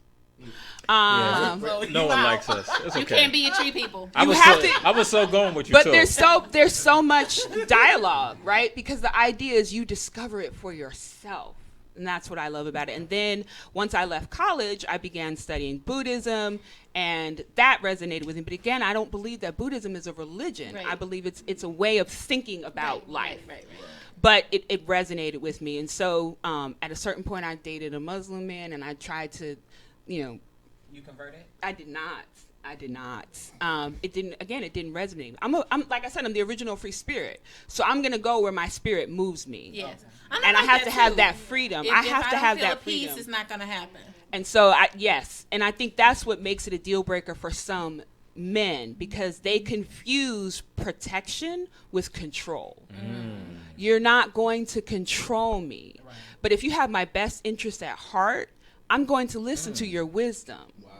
No one likes us. It's okay. You can't be a tree people. I was so going with you. But too. there's so much dialogue, right? Because the idea is you discover it for yourself. And that's what I love about it. And then once I left college, I began studying Buddhism, and that resonated with me. But again, I don't believe that Buddhism is a religion. Right. I believe it's a way of thinking about life. Right. But it resonated with me. And so at a certain point, I dated a Muslim man, and I tried to, You converted? I did not. It didn't resonate. I'm like I said, I'm the original free spirit. So I'm gonna go where my spirit moves me. Yes. And I have to have that freedom. I have to have that freedom. Peace is not gonna happen. And so and I think that's what makes it a deal breaker for some men, because they confuse protection with control. You're not going to control me. Right. But if you have my best interest at heart, I'm going to listen to your wisdom. Wow.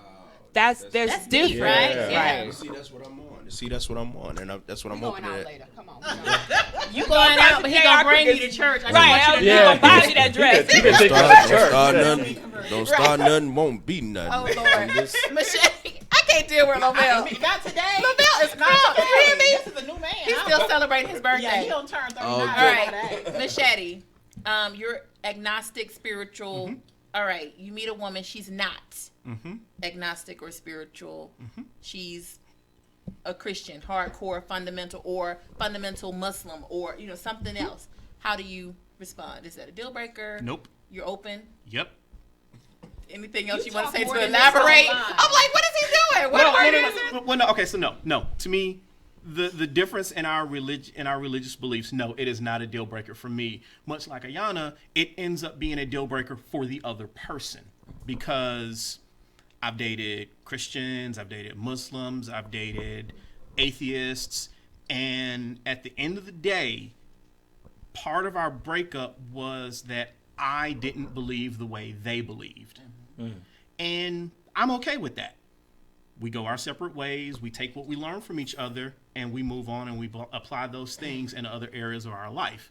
That's different. Deep, right? Yeah. See, that's what I'm on. And that's what I'm hoping going out at. later. Come on. You going out, but he gonna bring you to church. Right. You gonna buy me that dress. You can take us to church. Don't start nothing, won't be nothing. Oh, Lord. Machete. I can't deal with Lavelle. Not today. Lavelle is not. You hear me? This is a new man. He's still celebrating his birthday. Yeah, he don't turn 39. All right. Machete, you're agnostic, spiritual. Mm-hmm. All right. You meet a woman. She's not agnostic or spiritual. Mm-hmm. She's a Christian, hardcore, fundamental Muslim, or something else. How do you respond? Is that a deal breaker? Nope. You're open? Yep. Anything else you want to say to elaborate? I'm like, what is he doing? No. Okay, so no. To me, the difference in our religious beliefs, no, it is not a deal breaker for me. Much like Ayana, it ends up being a deal breaker for the other person, because I've dated Christians, I've dated Muslims, I've dated atheists, and at the end of the day, part of our breakup was that I didn't believe the way they believed. And I'm okay with that. We go our separate ways, we take what we learn from each other, and we move on, and we apply those things in other areas of our life.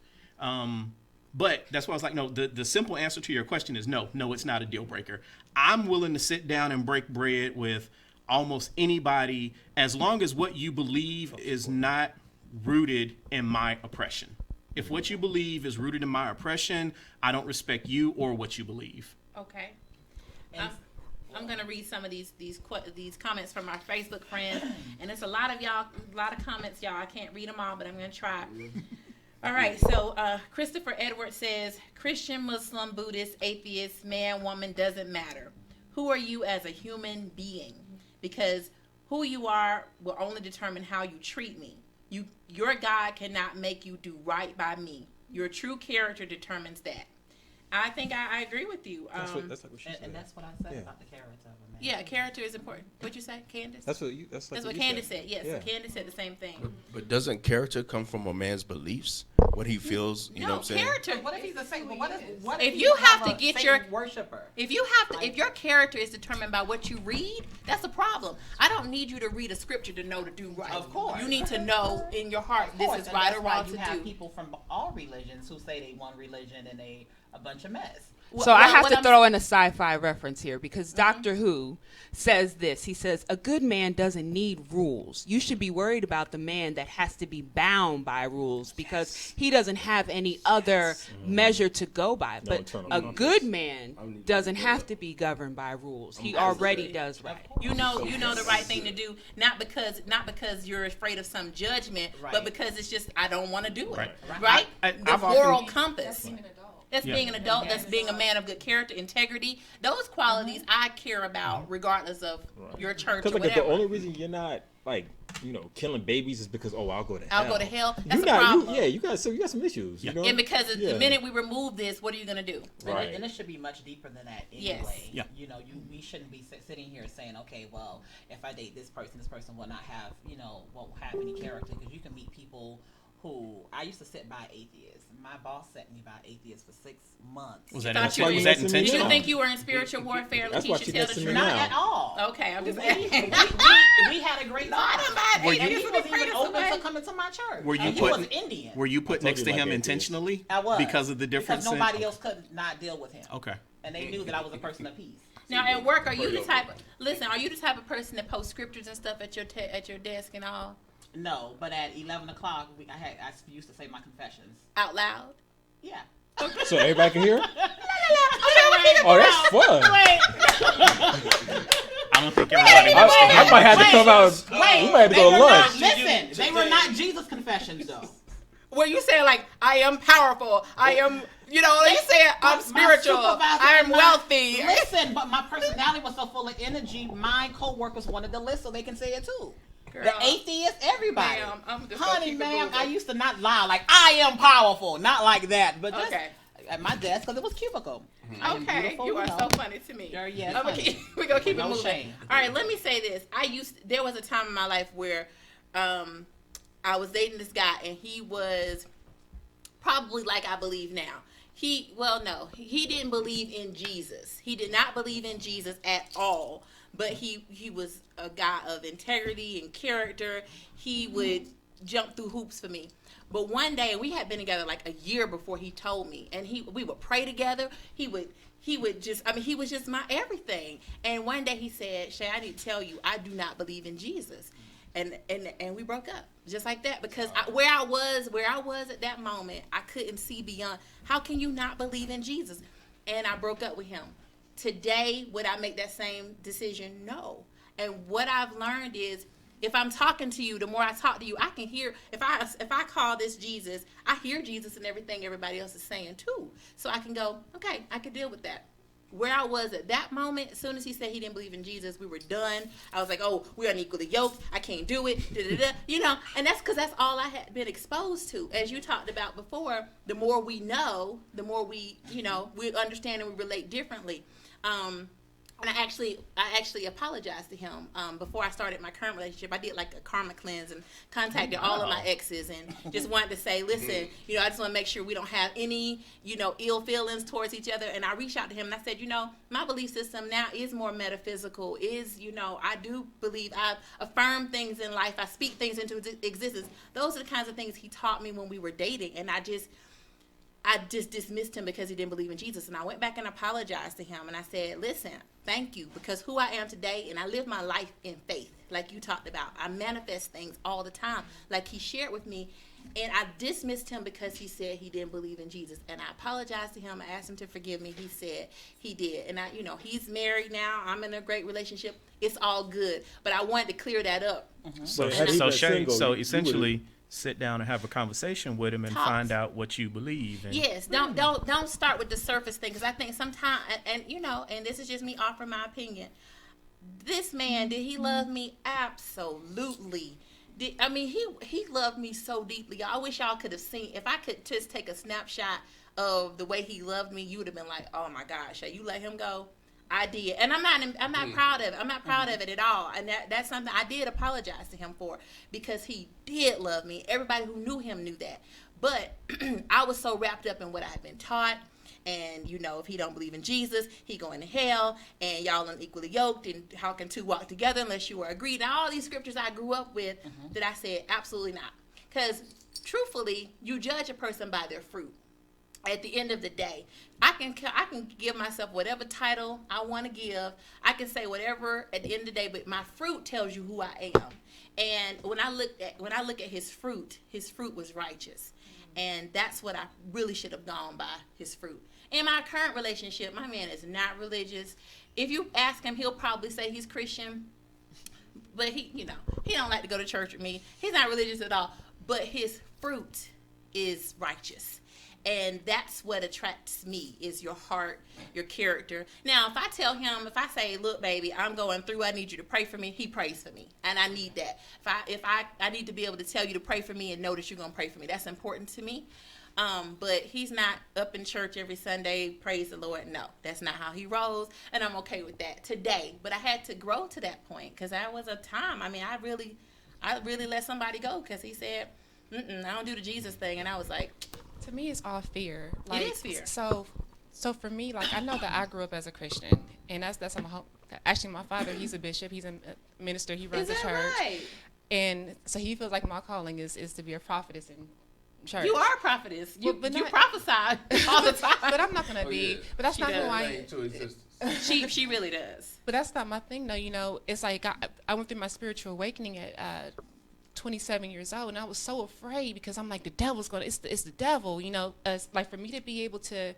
But that's why I was like, no, the simple answer to your question is no, it's not a deal breaker. I'm willing to sit down and break bread with almost anybody as long as what you believe is not rooted in my oppression. If what you believe is rooted in my oppression, I don't respect you or what you believe. Okay. I'm gonna read some of these comments from our Facebook friends, and it's a lot of comments, y'all. I can't read them all, but I'm gonna try. All right, so Christopher Edwards says, Christian, Muslim, Buddhist, atheist, man, woman, doesn't matter. Who are you as a human being? Because who you are will only determine how you treat me. Your God cannot make you do right by me. Your true character determines that. I think I agree with you. That's like what she said. And that's what I said about the character of a man. Yeah, character is important. What'd you say, Candace? That's what Candace said. Yes, yeah. Candace said the same thing. But doesn't character come from a man's beliefs? What he feels, you know what I'm saying? Character. What if he's a Satan? What if you have to get your worshiper? If your character is determined by what you read, that's a problem. I don't need you to read a scripture to know to do right. Of course. You need to know in your heart this is right or wrong to do. You have people from all religions who say they one religion and they a bunch of mess. So I have to throw in a sci-fi reference here because Doctor Who says this. He says, a good man doesn't need rules. You should be worried about the man that has to be bound by rules because he doesn't have any other measure to go by. But a good man doesn't have to be governed by rules. He already does right. You know the right thing to do, not because you're afraid of some judgment, but because it's just I don't want to do it. Right? The moral compass. That's being an adult. That's being a man of good character, integrity. Those qualities I care about, regardless of your church or whatever. Because the only reason you're not killing babies is because I'll go to hell. I'll go to hell. That's a problem. You got some issues. You know? And because the minute we remove this, what are you gonna do? Right. And it should be much deeper than that anyway. Yes. Yeah. We shouldn't be sitting here saying, okay, well, if I date this person will not have, won't have any character, because you can meet people who I used to sit by atheists. My boss set me by atheists for 6 months. Was that intentional? Did you think you were in spiritual warfare? That's why she tell the to me truth. now. Not at all. Okay, I'm just we had a great time. He was even open to coming to my church. He was Indian. Were you put next to him intentionally? I was. Because of the difference? Because nobody else could not deal with him. Okay. And they knew that I was a person of peace. Now at work, are you the type of person that posts scriptures and stuff at your desk and all? No, but at 11 o'clock, I used to say my confessions. Out loud? Yeah. Okay. So everybody can hear? That's fun. I don't think everybody wants to hear. I might have to come out. We might have to go to lunch. Listen, they were not Jesus confessions, though. Where you say, like, I am powerful, I am... You say I'm spiritual. I am wealthy. Listen, but my personality was so full of energy. My co-workers wanted to listen so they can say it too. Girl, the atheists, everybody. Honey, ma'am, I used to not lie like I am powerful, not like that, but just at my desk because it was cubicle. Okay, you are so funny to me. We're gonna keep it moving. Shame. All right, let me say this. There was a time in my life where I was dating this guy, and he was probably like I believe now. He didn't believe in Jesus. He did not believe in Jesus at all. But he was a guy of integrity and character. He would jump through hoops for me. But one day, we had been together like a year before he told me, and we would pray together. He was just my everything. And one day he said, "Shay, I need to tell you, I do not believe in Jesus." And we broke up just like that because where I was at that moment, I couldn't see beyond. How can you not believe in Jesus? And I broke up with him. Today, would I make that same decision? No. And what I've learned is, if I'm talking to you, the more I talk to you, I can hear. If I call this Jesus, I hear Jesus and everything everybody else is saying too. So I can go, okay, I can deal with that. Where I was at that moment, as soon as he said he didn't believe in Jesus, we were done. I was like, oh, we're unequally yoked. I can't do it. And that's because that's all I had been exposed to. As you talked about before, the more we know, the more we understand and we relate differently. And I actually apologized to him before I started my current relationship. I did like a karma cleanse and contacted all of my exes and just wanted to say, listen, I just want to make sure we don't have any, ill feelings towards each other. And I reached out to him and I said, my belief system now is more metaphysical. I do believe I affirm things in life. I speak things into existence. Those are the kinds of things he taught me when we were dating. And I just dismissed him because he didn't believe in Jesus. And I went back and apologized to him. And I said, listen, thank you, because who I am today, and I live my life in faith, like you talked about. I manifest things all the time, like he shared with me. And I dismissed him because he said he didn't believe in Jesus. And I apologized to him. I asked him to forgive me. He said he did. And he's married now. I'm in a great relationship. It's all good. But I wanted to clear that up. Mm-hmm. So essentially, sit down and have a conversation with him and find out what you believe. Yes, don't start with the surface thing, because I think sometimes, and this is just me offering my opinion. This man, did he love me? Absolutely. He loved me so deeply. I wish y'all could have seen. If I could just take a snapshot of the way he loved me, you would have been like, "Oh my gosh, you let him go." I did, and I'm not proud of it. I'm not proud of it at all, and that's something I did apologize to him for, because he did love me. Everybody who knew him knew that, but I was so wrapped up in what I had been taught, and if he don't believe in Jesus, he going to hell, and y'all unequally yoked, and how can two walk together unless you are agreed? And all these scriptures I grew up with, that I said absolutely not, because truthfully, you judge a person by their fruit. at the end of the day, I can give myself whatever title I want to give. I can say whatever at the end of the day, but my fruit tells you who I am. And when I look at his fruit was righteous. And that's what I really should have gone by, his fruit. In my current relationship, my man is not religious. If you ask him, he'll probably say he's Christian. But he don't like to go to church with me. He's not religious at all. But his fruit is righteous. And that's what attracts me, is your heart, your character. Now, if I say, look, baby, I'm going through, I need you to pray for me, he prays for me. And I need that. If I need to be able to tell you to pray for me and know that you're going to pray for me. That's important to me. But he's not up in church every Sunday, praise the Lord. No, that's not how he rolls. And I'm okay with that today. But I had to grow to that point, because that was a time. I mean, I really let somebody go, because he said, I don't do the Jesus thing. And I was like, to me, it's all fear. It is fear. So for me, like, I know that I grew up as a Christian, and that's my home. Actually, my father, he's a bishop, he's a minister, he runs a church. Right? And so he feels like my calling is to be a prophetess in church. You are a prophetess. You not, prophesy all the time. But I'm not gonna be. Yeah. But that's not who I am. She really does. But that's not my thing, though. You know, it's like I went through my spiritual awakening at 27 years old, and I was so afraid, because I'm like, the devil's gonna. It's the devil. You know, like, for me to be able to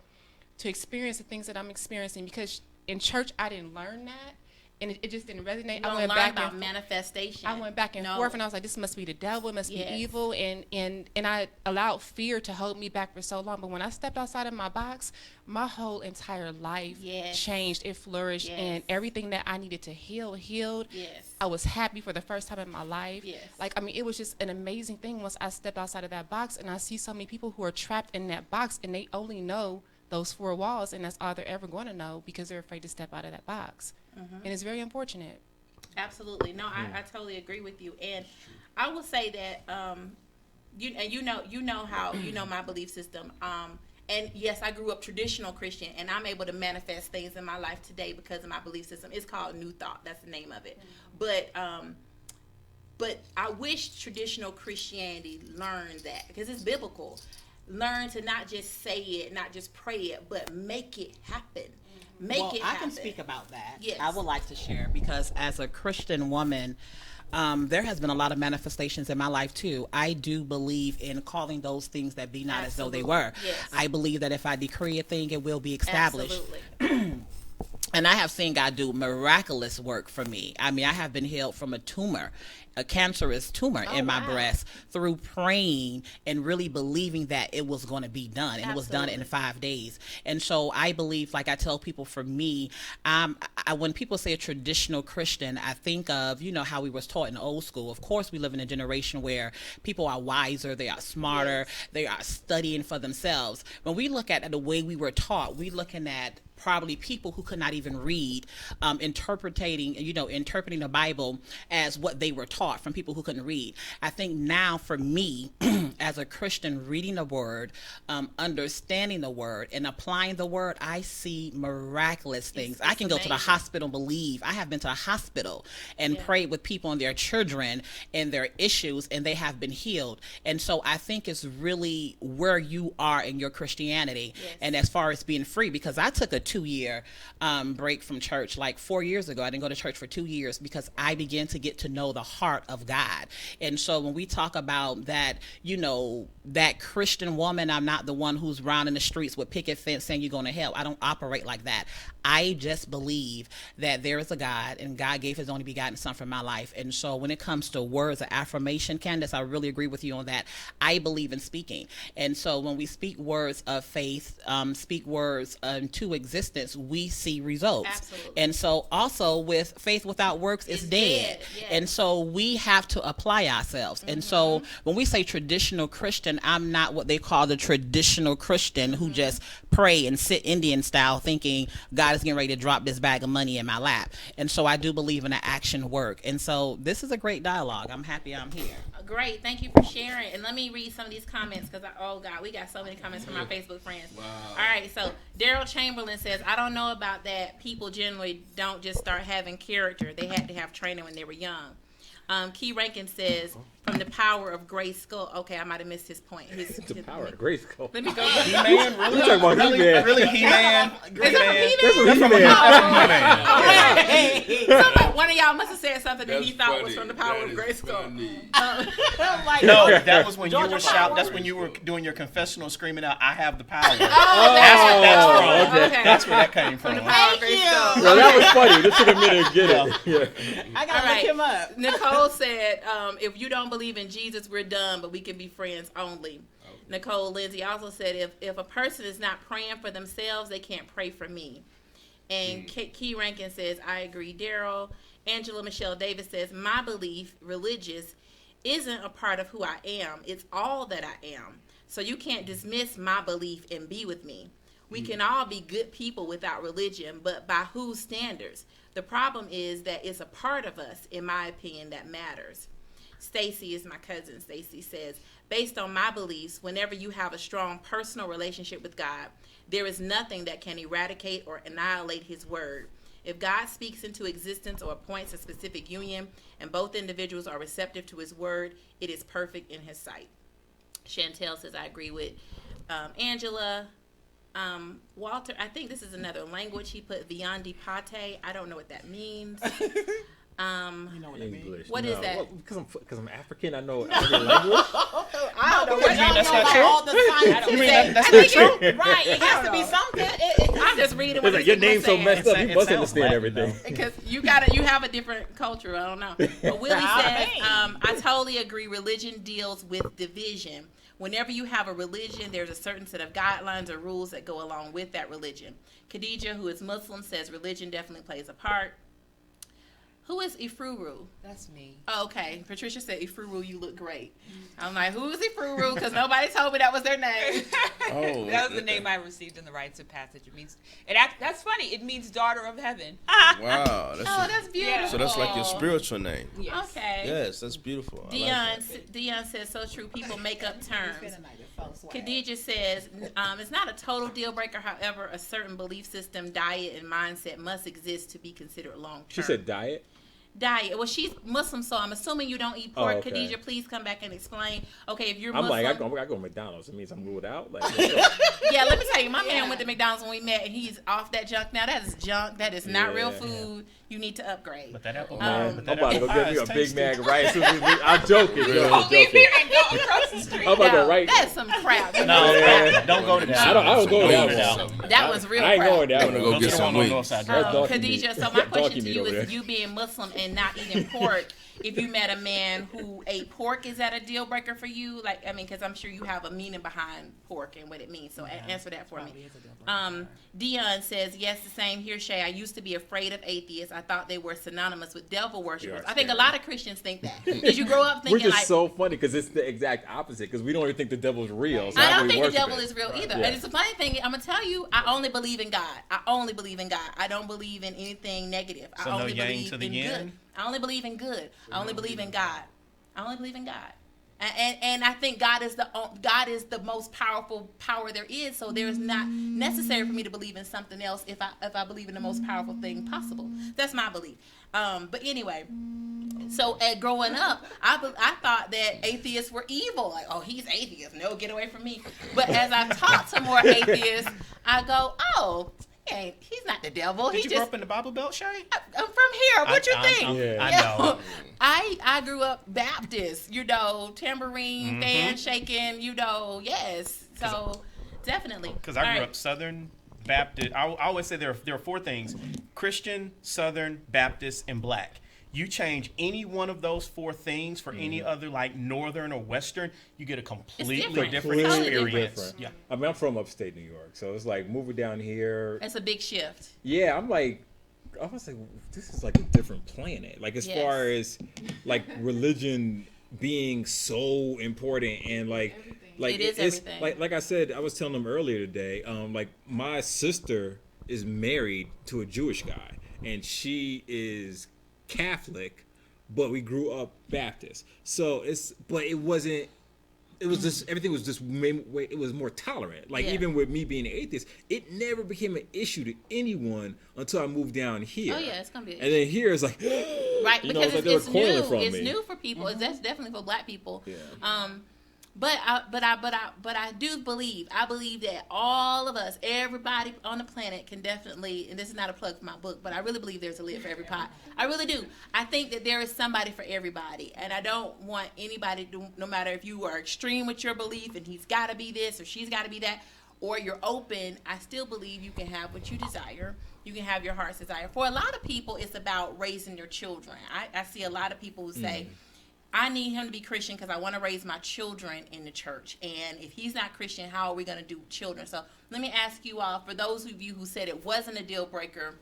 experience the things that I'm experiencing, because in church I didn't learn that. And it just didn't resonate. I went back about manifestation. I went back and forth, and I was like, this must be the devil. It must be evil. And I allowed fear to hold me back for so long. But when I stepped outside of my box, my whole entire life changed. It flourished. And everything that I needed to healed. I was happy for the first time in my life. Like, I mean, it was just an amazing thing once I stepped outside of that box. And I see so many people who are trapped in that box, and they only know those four walls, and that's all they're ever going to know, because they're afraid to step out of that box. And it's very unfortunate. Absolutely. No, I totally agree with you. And I will say that you know how my belief system. And yes, I grew up traditional Christian, and I'm able to manifest things in my life today because of my belief system. It's called New Thought. That's the name of it. But I wish traditional Christianity learned that, because it's biblical. Learn to not just say it, not just pray it, but make it happen. Make it happen. I can speak about that. Yes. I would like to share, because as a Christian woman, there has been a lot of manifestations in my life too. I do believe in calling those things that be not as though they were. Yes. I believe that if I decree a thing, it will be established. Absolutely. And I have seen God do miraculous work for me. I mean, I have been healed from a cancerous tumor in my breast, through praying and really believing that it was going to be done. And it was done in 5 days. And so I believe, like I tell people, for me, when people say a traditional Christian, I think of, how we was taught in old school. Of course, we live in a generation where people are wiser, they are smarter, they are studying for themselves. When we look at the way we were taught, we're looking at probably people who could not even read, interpreting the Bible as what they were taught from people who couldn't read. I think now, for me, as a Christian, reading the Word, understanding the Word, and applying the Word, I see miraculous things. I can go to the hospital and believe. I have been to a hospital and prayed with people and their children and their issues, and they have been healed. And so I think it's really where you are in your Christianity, and as far as being free, because I took a 2-year break from church like 4 years ago. I didn't go to church for 2 years because I began to get to know the heart of God. And so when we talk about that, that Christian woman, I'm not the one who's rounding the streets with picket fence saying you're going to hell. I don't operate like that. I just believe that there is a God, and God gave his only begotten son for my life. And so when it comes to words of affirmation, Candace, I really agree with you on that. I believe in speaking. And so when we speak words of faith, speak words to existence, we see results. Absolutely. And so also with faith without works is dead. Yes. And so we have to apply ourselves. And so when we say traditional Christian, I'm not what they call the traditional Christian who just pray and sit Indian style thinking God is getting ready to drop this bag of money in my lap. And so I do believe in the action work. And so this is a great dialogue. I'm happy I'm here. Great. Thank you for sharing. And let me read some of these comments, because we got so many comments from our Facebook friends. Wow. All right. So Daryl Chamberlain says, I don't know about that. People generally don't just start having character. They had to have training when they were young. Key Rankin says, from the power of Grayskull. Okay, I might have missed his point. The power of Grayskull. Let me go. He-Man, really? You talking about He-Man? Really, He-Man? Is that He-Man. Somebody, one of y'all must have said something that he thought was from the power of Grayskull. No, that was when you were shouting. That's when you were doing your confessional, screaming out, "I have the power." Oh, that's what that's from. Okay. That's where that came from. Thank you. Well, that was funny. This took a minute to get it. Yeah. I gotta look him up. Nicole said, if you don't believe in Jesus, we're done, but we can be friends only. Nicole Lindsay also said, if a person is not praying for themselves, they can't pray for me. And Key Rankin says, I agree. Daryl. Angela Michelle Davis says, my belief, religious, isn't a part of who I am. It's all that I am. So you can't dismiss my belief and be with me. We can all be good people without religion, but by whose standards? The problem is that it's a part of us, in my opinion, that matters. Stacy is my cousin. Stacy says, based on my beliefs, whenever you have a strong personal relationship with God, there is nothing that can eradicate or annihilate his word. If God speaks into existence or appoints a specific union and both individuals are receptive to his word, it is perfect in his sight. Chantel says, I agree with Angela. Walter, I think this is another language. He put viandi pate. I don't know what that means. You know what English. What is that? Well, because I'm African, I know other language. I don't know what that's not about true? all the science. You mean that's not true? Right, it has to be something. I'm just reading It's what like, these your people name's so saying. messed up, you It must sounds understand Latin, everything. Because you have a different culture. I don't know. But Willie says, I totally agree. Religion deals with division. Whenever you have a religion, there's a certain set of guidelines or rules that go along with that religion. Khadija, who is Muslim, says religion definitely plays a part. Who is Ifruru? That's me. Oh, okay. Patricia said, Ifruru, you look great. I'm like, who is Ifruru? Because nobody told me that was their name. Oh, That was the name I received in the rites of passage. It means that's funny. It means daughter of heaven. wow. That's beautiful. So that's like your spiritual name. Yes. Okay. Yes, that's beautiful. I like that. Dion says, so true. People make up terms. Khadija says, it's not a total deal breaker. However, a certain belief system, diet, and mindset must exist to be considered long-term. She said diet? Diet. Well, she's Muslim, so I'm assuming you don't eat pork. Oh, okay. Khadija, please come back and explain. Okay, if you're I'm Muslim. like, I go to McDonald's. It means I'm ruled out. Like, Yeah, let me tell you, my man went to McDonald's when we met, and he's off that junk now. That is junk. That is not real food. You need to upgrade. But that apple man, but I'm that about to go apple get pie me is a Big tasty. Mac rice. I'm joking. Yo, I'm Leave joking. here and go across the street. I'm about to go right. That's some crap. No, don't go to that. I don't go Don't to that one. one. That was real I ain't crap. going that I'm one. gonna go Go get to the some one on wings. Northside That's Drive. donkey meat. Khadija, so my Donkey question to meat you over is, there. you being Muslim and not eating pork, if you met a man who ate pork, is that a deal breaker for you? Like, I mean, because I'm sure you have a meaning behind pork and what it means. So answer that for me. Dion says, yes, the same here, Shay. I used to be afraid of atheists. I thought they were synonymous with devil worshippers. I think a lot of Christians think that. Did you grow up We're thinking just like, so funny because it's the exact opposite. Because we don't even think the devil's real. So I how don't can we think the worship devil it? is real either. Yeah. And it's a funny thing. I'm gonna tell you, I only believe in God. I only believe in God. I don't believe in anything negative. So I no only yang believe to the in yin? good. I only believe in good. I only believe in God. I only believe in God. And I think God is the most powerful power there is. So there is not necessary for me to believe in something else if I believe in the most powerful thing possible. That's my belief. But anyway, so at growing up, I thought that atheists were evil. Like, oh, he's atheist. No, get away from me. But as I've talked to more atheists, I go, oh, he's not the devil. Did you grow up in the Bible Belt, Shay? I'm from here. What you think? I know. I grew up Baptist, tambourine, fan shaking, yes. So definitely. Because I grew up Southern Baptist. I always say there are four things: Christian, Southern, Baptist, and Black. You change any one of those four things for any other, like Northern or Western, you get a completely different experience. Yeah. I mean, I'm from upstate New York, so it's like moving down here. It's a big shift. Yeah, I was like, this is like a different planet. Like as far as like religion being so important and like it is it's everything. like I said, I was telling them earlier today. Like my sister is married to a Jewish guy, and she is Catholic, but we grew up Baptist. So it wasn't it was just everything was just it was more tolerant. Like even with me being an atheist, it never became an issue to anyone until I moved down here. Oh yeah, it's gonna be. And then here it's like right, because like it's new. It's me. new for people. That's definitely for Black people. Yeah. But I do believe. I believe that all of us, everybody on the planet, can definitely. And this is not a plug for my book, but I really believe there's a lid for every pot. I really do. I think that there is somebody for everybody, and I don't want anybody to. No matter if you are extreme with your belief, and he's got to be this or she's got to be that, or you're open. I still believe you can have what you desire. You can have your heart's desire. For a lot of people, it's about raising your children. I see a lot of people who say. I need him to be Christian because I want to raise my children in the church. And if he's not Christian, how are we going to do children? So let me ask you all, for those of you who said it wasn't a deal breaker,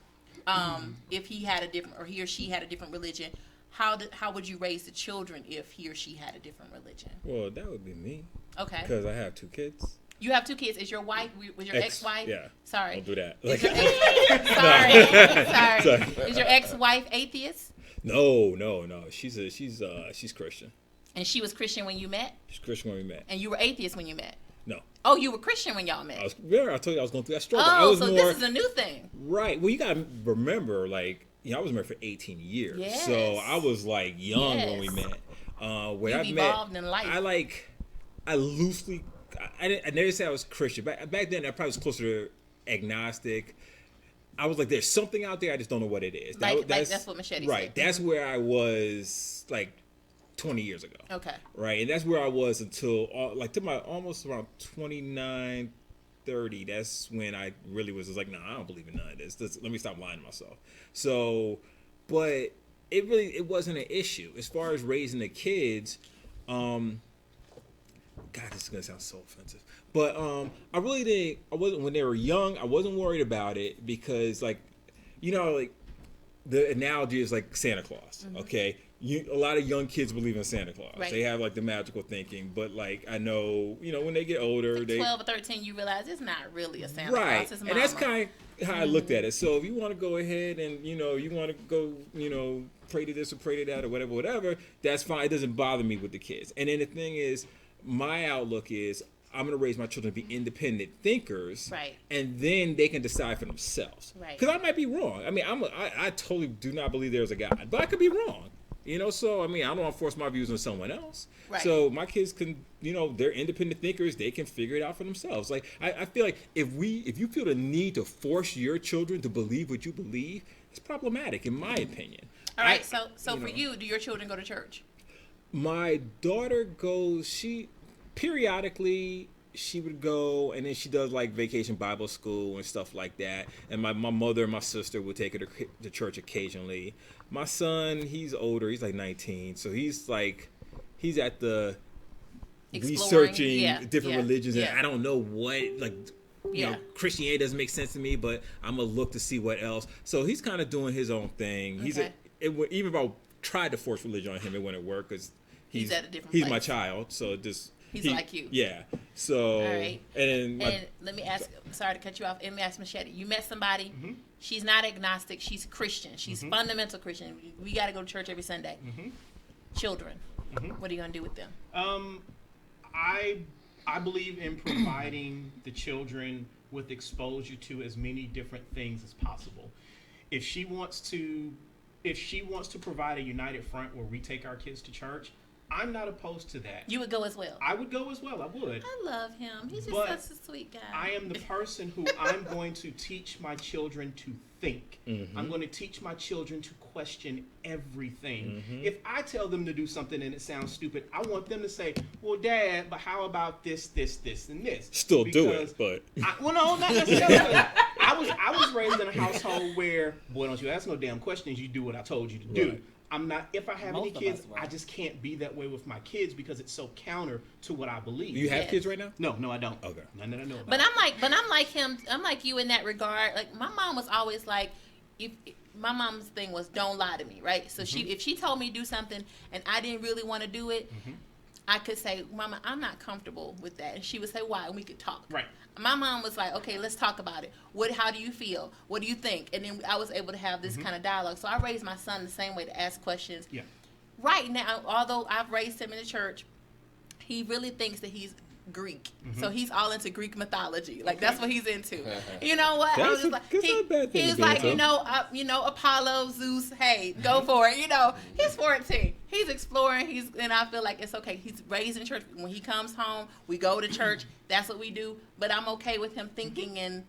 if he had a different, or he or she had a different religion, how would you raise the children if he or she had a different religion? Well, that would be me. Okay. Because I have 2 kids. You have 2 kids. Is your wife, was your ex-wife? Yeah. Sorry. Don't do that. Sorry. Is your ex-wife atheist? No. She's Christian. And she was Christian when you met? She's Christian when we met. And you were atheist when you met? No. Oh, you were Christian when y'all met? I told you I was going through that struggle. Oh, so this is a new thing. Right. Well, you got to remember, like, I was married for 18 years. Yes. So I was, like, young when we met. When You've evolved in life. I loosely, I never said I was Christian. Back then, I probably was closer to agnostic. I was like, there's something out there, I just don't know what it is. That's what Machete said. Right. That's where I was, like, 20 years ago. Okay. Right. And that's where I was until, to my almost around 29, 30. That's when I really was just like, I don't believe in none of this. Let me stop lying to myself. So, but it wasn't an issue. As far as raising the kids, God, this is going to sound so offensive. But I really didn't. When they were young, I wasn't worried about it because, like, the analogy is like Santa Claus. Mm-hmm. Okay, a lot of young kids believe in Santa Claus. Right. They have like the magical thinking, but like I know, when they get older, like 12 or 13, you realize it's not really a Santa Claus. It's and that's kind of how I looked at it. So if you want to go ahead and you want to go, pray to this or pray to that or whatever, that's fine. It doesn't bother me with the kids. And then the thing is, my outlook is I'm going to raise my children to be independent thinkers, right? And then they can decide for themselves, right? Because I might be wrong. I mean, I totally do not believe there's a God, but I could be wrong, So I mean, I don't want to force my views on someone else. Right. So my kids can, they're independent thinkers. They can figure it out for themselves. Like I feel like if you feel the need to force your children to believe what you believe, it's problematic, in my opinion. All right. So for you, do your children go to church? My daughter goes. Periodically she would go, and then she does like vacation Bible school and stuff like that. And my mother and my sister would take her to church occasionally. My son, he's older. He's like 19, so he's at the researching different religions, and I don't know what Christianity doesn't make sense to me, but I'm gonna look to see what else. So he's kind of doing his own thing. Okay. Even if I tried to force religion on him, it wouldn't work because he's at a different place. place. My child, so just. He's like you. Yeah. So. All right. And let me ask. Sorry to cut you off. Let me ask Machete. You met somebody. Mm-hmm. She's not agnostic. She's Christian. She's fundamental Christian. We got to go to church every Sunday. Mm-hmm. Children. Mm-hmm. What are you gonna do with them? I believe in providing the children with exposure to as many different things as possible. If she wants to provide a united front where we take our kids to church, I'm not opposed to that. You would go as well? I would go as well. I would. I love him. He's just such a sweet guy. I am the person who I'm going to teach my children to think. Mm-hmm. I'm going to teach my children to question everything. Mm-hmm. If I tell them to do something and it sounds stupid, I want them to say, well, Dad, but how about this, this, and this? Still do it, but... no, not necessarily. I was raised in a household where, boy, don't you ask no damn questions, you do what I told you to do. Right. I'm not. If I have any kids, I just can't be that way with my kids because it's so counter to what I believe. Do you have kids right now? No, I don't. Okay. None that I know about. But I'm like him. I'm like you in that regard. Like my mom was always like, my mom's thing was don't lie to me, right? So if she told me to do something and I didn't really want to do it, I could say, Mama, I'm not comfortable with that, and she would say why, and we could talk. Right. My mom was like, okay, let's talk about it. How do you feel? What do you think? And then I was able to have this kind of dialogue. So I raised my son the same way, to ask questions. Yeah. Right now, although I've raised him in the church, he really thinks that he's Greek, so he's all into Greek mythology. Like that's what he's into. You know what? I was just like, he's like, you know, Apollo, Zeus. Hey, go for it. You know, he's 14. He's exploring. And I feel like it's okay. He's raised in church. When he comes home, we go to church. That's what we do. But I'm okay with him thinking and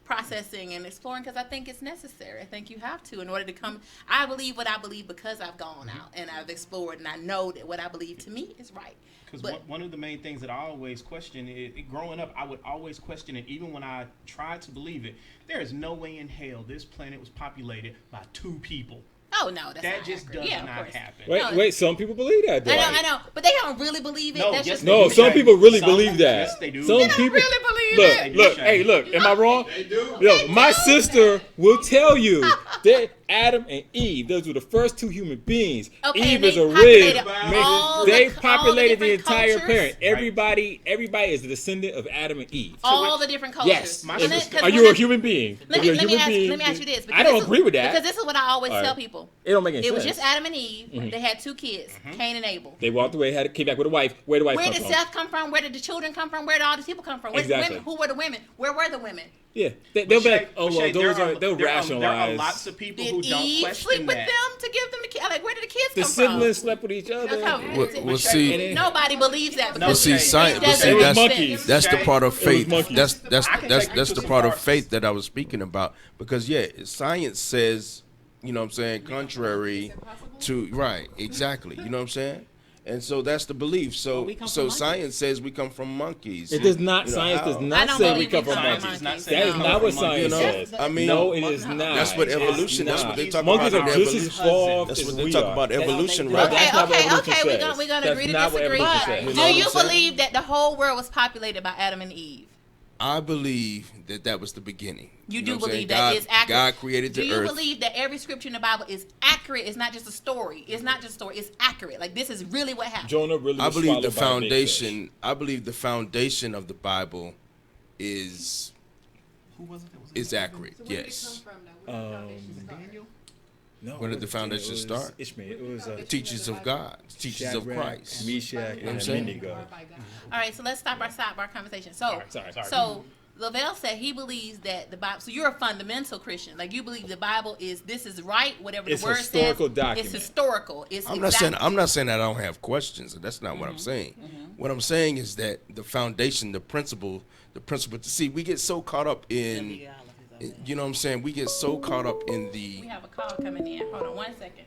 processing and exploring because I think it's necessary. I think you have to in order to come. I believe what I believe because I've gone out and I've explored and I know that what I believe to me is right. Because one of the main things that I always question is, growing up, I would always question it, even when I tried to believe it. There is no way in hell this planet was populated by 2 people. Oh no, that just does not happen. Wait, some people believe that. Though. I know, but they don't really believe it. No, that's yes, just no. Some people really believe that. Yes, they do. Some they don't people really believe it. Look, hey, look. Am I wrong? They do. Look, my sister will tell you that Adam and Eve, those were the first 2 human beings. Okay, Eve is a rib. They populated the entire cultures. parent. Everybody is a descendant of Adam and Eve. All the different cultures. Yes. Are you a human being? Let me ask you this. I don't agree with that. Because this is what I always tell people. It don't make any sense. It was just Adam and Eve. They had 2 kids, Cain and Abel. They walked away, came back with a wife. Where did the wife come from? Where did Seth come from? Where did the children come from? Where did all these people come from? Exactly. Who were the women? Where were the women? Yeah, they'll be like, oh well, they'll rationalize. There are lots of people who don't Eve question sleep with that. them to give them the kids? Like, where did the kids The come from? siblings slept with each other. Well, see, nobody believes that. Well, see, science. That's the part of faith. That's the part of faith that I was speaking about. Because science says, you know what I'm saying, contrary to exactly. You know what I'm saying? And so that's the belief. So science says we come from monkeys. It does not. Science does not say we come from monkeys. That is not what science says. I mean, no, it is not. That's what evolution. That's what they talk about. Monkeys are just as evolved. That's what they talk about evolution, right? Okay. We're gonna agree to disagree. Do you believe that the whole world was populated by Adam and Eve? I believe that was the beginning. You do believe that it's accurate. God created the earth. Do you believe that every scripture in the Bible is accurate? It's not just a story. It's accurate. Like this is really what happened. Jonah really. I believe the foundation. I believe the foundation of the Bible is accurate. Yes. Daniel. No, where did the foundation start? Ishmael. It was teachers of God, teachers of Christ. Meshach, and Abednego. All right, so let's stop our conversation. So, sorry. Lavelle said he believes that the Bible. So you're a fundamental Christian. Like you believe the Bible is right. Whatever the word says. It's historical document. It's historical. I'm not saying that I don't have questions. That's not what I'm saying. What I'm saying is that the foundation, the principle. To see, we get so caught up in. You know what I'm saying? We get so caught up in the. We have a call coming in. Hold on 1 second.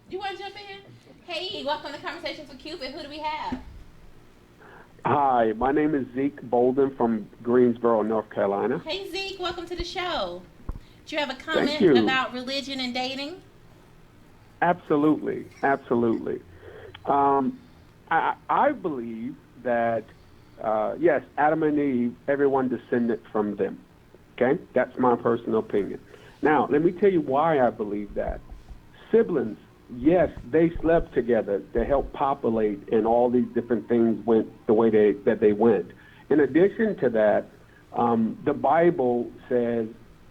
You want to jump in? Hey, welcome to Conversations with Cupid. Who do we have? Hi, my name is Zeke Bolden from Greensboro, North Carolina. Hey, Zeke, welcome to the show. Do you have a comment about religion and dating? Absolutely. I believe that. Yes, Adam and Eve, everyone descended from them. Okay? That's my personal opinion. Now, let me tell you why I believe that. Siblings, yes, they slept together to help populate, and all these different things went the way that they went. In addition to that, the Bible says,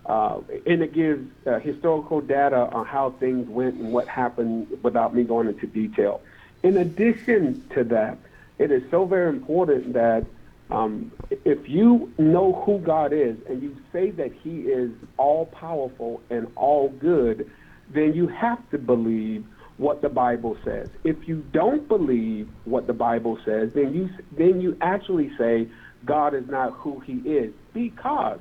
and it gives historical data on how things went and what happened without me going into detail. In addition to that, it is so very important that if you know who God is and you say that he is all-powerful and all-good, then you have to believe what the Bible says. If you don't believe what the Bible says, then you actually say God is not who he is, because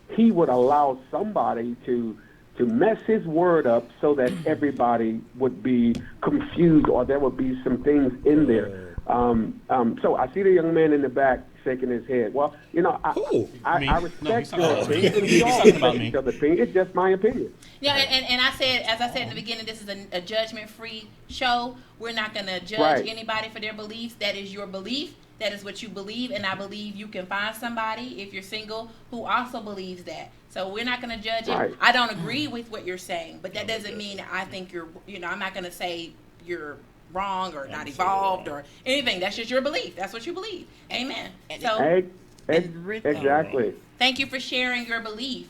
he would allow somebody to mess his word up so that everybody would be confused, or there would be some things in there. So I see the young man in the back shaking his head. Well, you know, I respect your opinion. We all respect each other's opinion. It's just my opinion. Yeah, and I said, as I said in the beginning, this is a judgment-free show. We're not going to judge anybody for their beliefs. That is your belief. That is what you believe, and I believe you can find somebody, if you're single, who also believes that. So we're not going to judge it. I don't agree with what you're saying, but that doesn't mean I think I'm not going to say you're wrong or not evolved or anything. That's just your belief. That's what you believe. Amen. So exactly. Thank you for sharing your belief.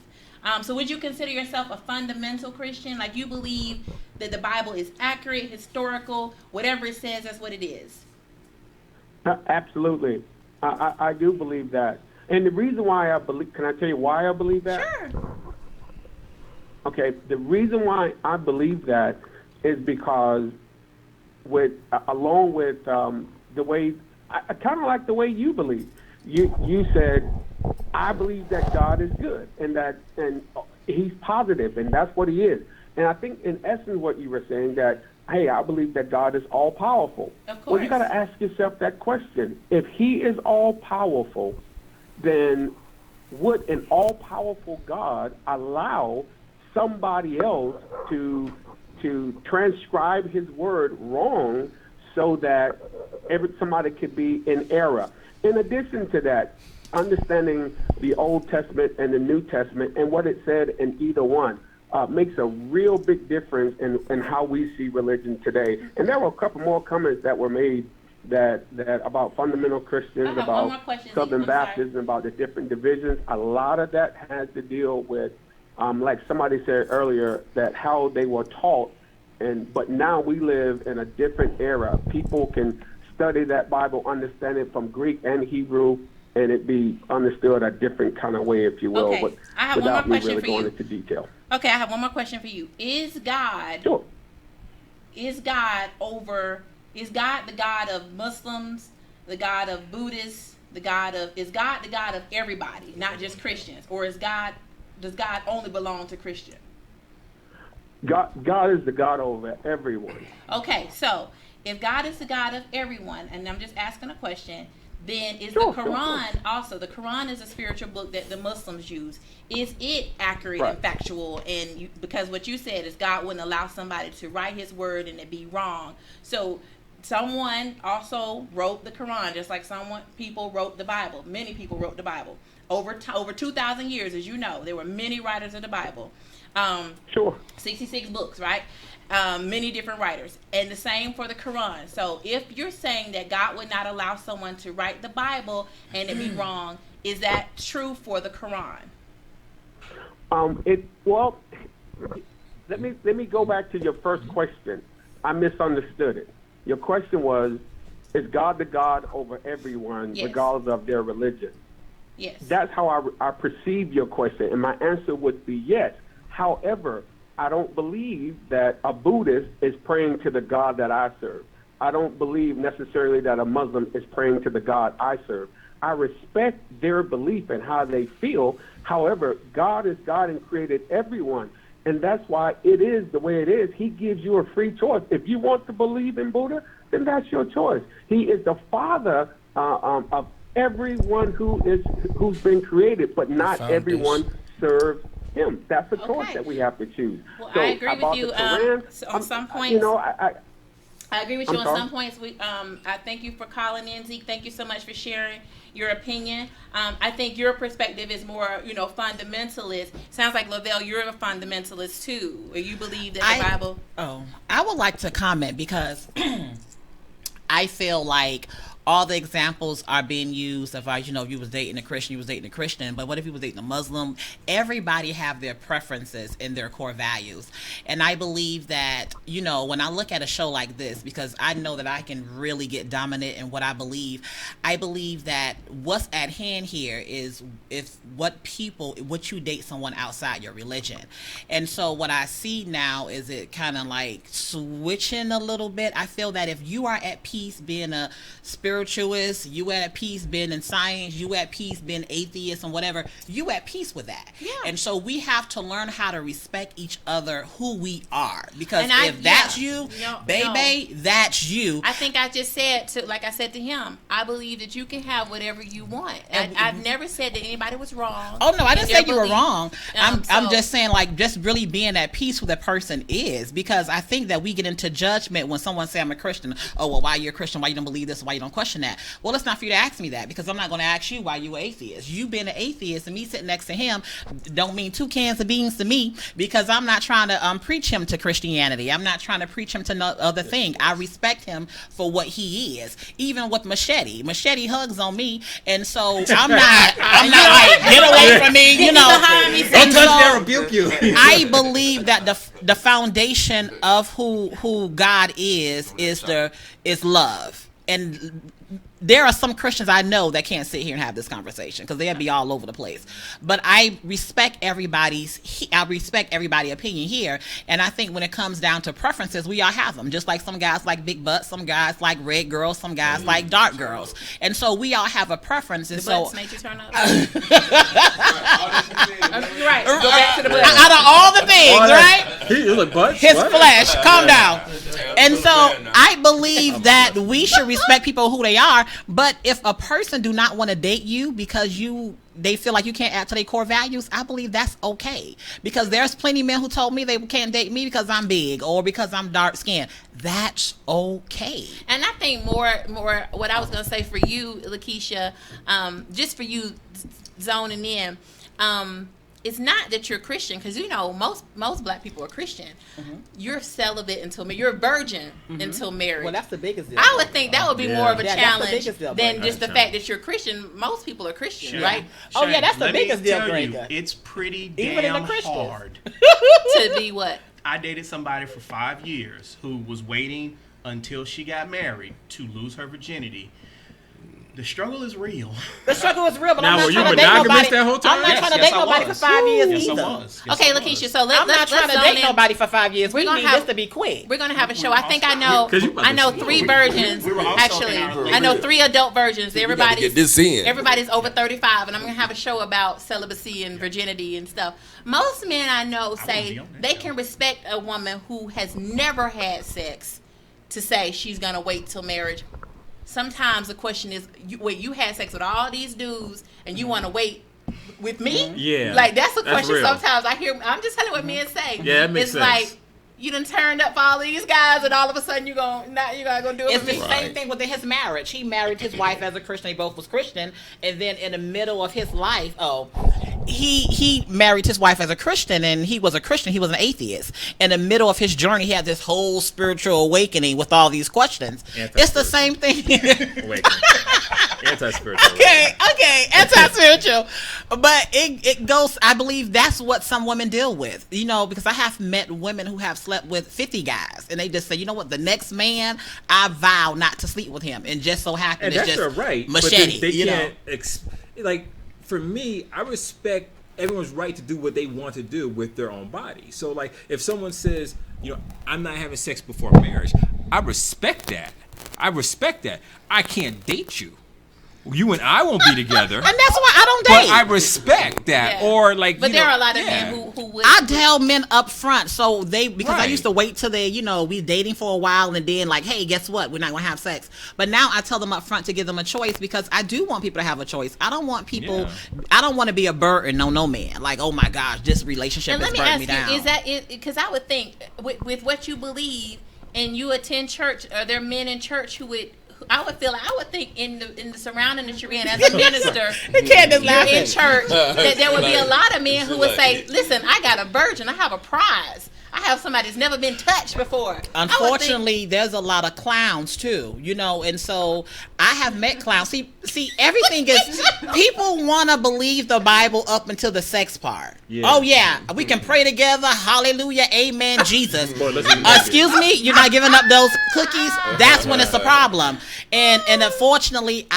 So would you consider yourself a fundamental Christian? Like you believe that the Bible is accurate, historical, whatever it says, that's what it is? Absolutely. I do believe that. And the reason why I believe, can I tell you why I believe that? Sure. Okay, the reason why I believe that is because along with the way, I kind of like the way you believe. You said, I believe that God is good and he's positive, and that's what he is. And I think in essence what you were saying that, hey, I believe that God is all powerful. Of course. Well, you got to ask yourself that question. If he is all powerful, then would an all powerful God allow somebody else to transcribe his word wrong so that somebody could be in error? In addition to that, understanding the Old Testament and the New Testament and what it said in either one makes a real big difference in how we see religion today. And there were a couple more comments that were made that about fundamental Christians, about Southern Baptists, and about the different divisions. A lot of that has to deal with, like somebody said earlier, that how they were taught. But now we live in a different era. People can study that Bible, understand it from Greek and Hebrew, and it be understood a different kind of way, if you will, Okay. but I have without one more me question really for going you. into detail. Okay, I have one more question for you. Is God Sure. Is God the God of Muslims, the God of Buddhists, is God the God of everybody, not just Christians? Or does God only belong to Christians? God is the God over everyone. Okay, so if God is the God of everyone, and I'm just asking a question, then is Sure, the Quran also? The Quran is a spiritual book that the Muslims use. Is it accurate and factual? And because what you said is God wouldn't allow somebody to write his word and it be wrong. So someone also wrote the Quran, just like people wrote the Bible. Many people wrote the Bible. Over 2,000 years, as you know, there were many writers of the Bible. Sure. 66 books, right? Many different writers. And the same for the Quran. So if you're saying that God would not allow someone to write the Bible and it be wrong, is that true for the Quran? Let me go back to your first question. I misunderstood it. Your question was, is God the God over everyone, regardless of their religion? Yes. That's how I perceive your question, and my answer would be yes. However, I don't believe that a Buddhist is praying to the God that I serve. I don't believe necessarily that a Muslim is praying to the God I serve. I respect their belief and how they feel. However, God is God and created everyone, and that's why it is the way it is. He gives you a free choice. If you want to believe in Buddha, then that's your choice. He is the father of everyone who's been created, but not everyone serves him. That's a choice that we have to choose. Well, so I agree with you Quran, on some points. You know, I agree with you on some points. I thank you for calling in, Zeke. Thank you so much for sharing your opinion. I think your perspective is more, fundamentalist. Sounds like, Lavelle, you're a fundamentalist too, where you believe that the Bible. I would like to comment because I feel like all the examples are being used of, if you was dating a Christian, you was dating a Christian. But what if you was dating a Muslim? Everybody have their preferences and their core values. And I believe that, when I look at a show like this, because I know that I can really get dominant in what I believe that what's at hand here is what you date someone outside your religion. And so what I see now is it kind of like switching a little bit. I feel that if you are at peace being a spiritualist, you at peace being in science, you at peace being atheist and whatever, you at peace with that. Yeah. And so we have to learn how to respect each other who we are, because that's you, that's you. I think I just said like I said to him, I believe that you can have whatever you want. I've never said that anybody was wrong. Oh no, I didn't say you were wrong. I'm just saying, like, just really being at peace with a person is, because I think that we get into judgment when someone say I'm a Christian. Oh, well, why you're a Christian? Why you don't believe this? Why you don't question that? Well, it's not for you to ask me that, because I'm not going to ask you why you an atheist. You being an atheist and me sitting next to him don't mean two cans of beans to me, because I'm not trying to preach him to Christianity. I'm not trying to preach him to no other thing. I respect him for what he is. Even with Machete hugs on me, and so I'm not like, get away from me, Don't touch that, rebuke you. I believe that the foundation of who God is love. and there are some Christians I know that can't sit here and have this conversation because they'll be all over the place. But I respect everybody's opinion here, and I think when it comes down to preferences, we all have them. Just like some guys like big butts, some guys like red girls, some guys like dark girls, and so we all have a preference. And the so, butts make you turn up. Right. Go back to the butts. Out of all the things, right? He like butts. His flesh. Calm down. And so I believe that we should respect people who they are. But if a person do not want to date you because they feel like you can't add to their core values, I believe that's okay. Because there's plenty of men who told me they can't date me because I'm big or because I'm dark skinned. That's okay. And I think more what I was going to say for you, Lakeisha, just for you zoning in, it's not that you're Christian, because most black people are Christian. Mm-hmm. You're celibate until you're a virgin until marriage. Well, that's the biggest deal. I would think that would be more of a challenge than just the fact that you're Christian. Most people are Christian, right? Oh yeah, that's the biggest deal breaker. It's pretty damn hard to be what? I dated somebody for 5 years who was waiting until she got married to lose her virginity. The struggle is real. The struggle is real, but now, I'm not trying to date nobody. That whole time? I'm not trying to date nobody for 5 years either. Okay, Lakeisha, so let's I'm not trying to date nobody for 5 years. We need this to be quick. We're gonna have a show. I think I know 3 virgins. Actually, I know 3 adult virgins. Everybody's over 35, and I'm gonna have a show about celibacy and virginity and stuff. Most men I know say they can respect a woman who has never had sex to say she's gonna wait till marriage. Sometimes the question is, you had sex with all these dudes and you want to wait with me? Yeah. Like, that's a question real. sometimes I hear. I'm just telling you what men say. Yeah, it makes it's sense. Like, you done turned up for all these guys and all of a sudden you're going to go do it It's for me. the same thing with his marriage. He married his wife as a Christian. They both was Christian. And then in the middle of his life, he married his wife as a Christian, and he was a Christian. He was an atheist. In the middle of his journey, he had this whole spiritual awakening with all these questions. It's the same thing. Anti-spiritual. Okay, anti-spiritual. But it goes, I believe that's what some women deal with. Because I have met women who have slept with 50 guys, and they just say, you know what, the next man, I vow not to sleep with him. And just so happens it's just right. machete. But they can't, for me, I respect everyone's right to do what they want to do with their own body. So, if someone says, I'm not having sex before marriage, I respect that. I can't date you. You and I won't be together. And that's why I don't date. But I respect that. Yeah. But there are a lot of men who would. I tell men up front, so because I used to wait till they, we dating for a while and then hey, guess what? We're not going to have sex. But now I tell them up front to give them a choice, because I do want people to have a choice. I don't want people, I don't want to be a burden on no man. Like, oh my gosh, this relationship has burnt me down. Is that it? Because I would think with what you believe and you attend church, are there men in church who would, I would think in the surrounding that you're in as a minister, in church, that there would be a lot of men who would say, listen, I got a virgin, I have a prize. I have somebody that's never been touched before. Unfortunately, there's a lot of clowns too, and so I have met clowns. See, everything is, people want to believe the Bible up until the sex part. Yeah. Oh yeah, we can pray together, hallelujah, amen, Jesus. Excuse me, you're not giving up those cookies? That's when it's a problem. And unfortunately,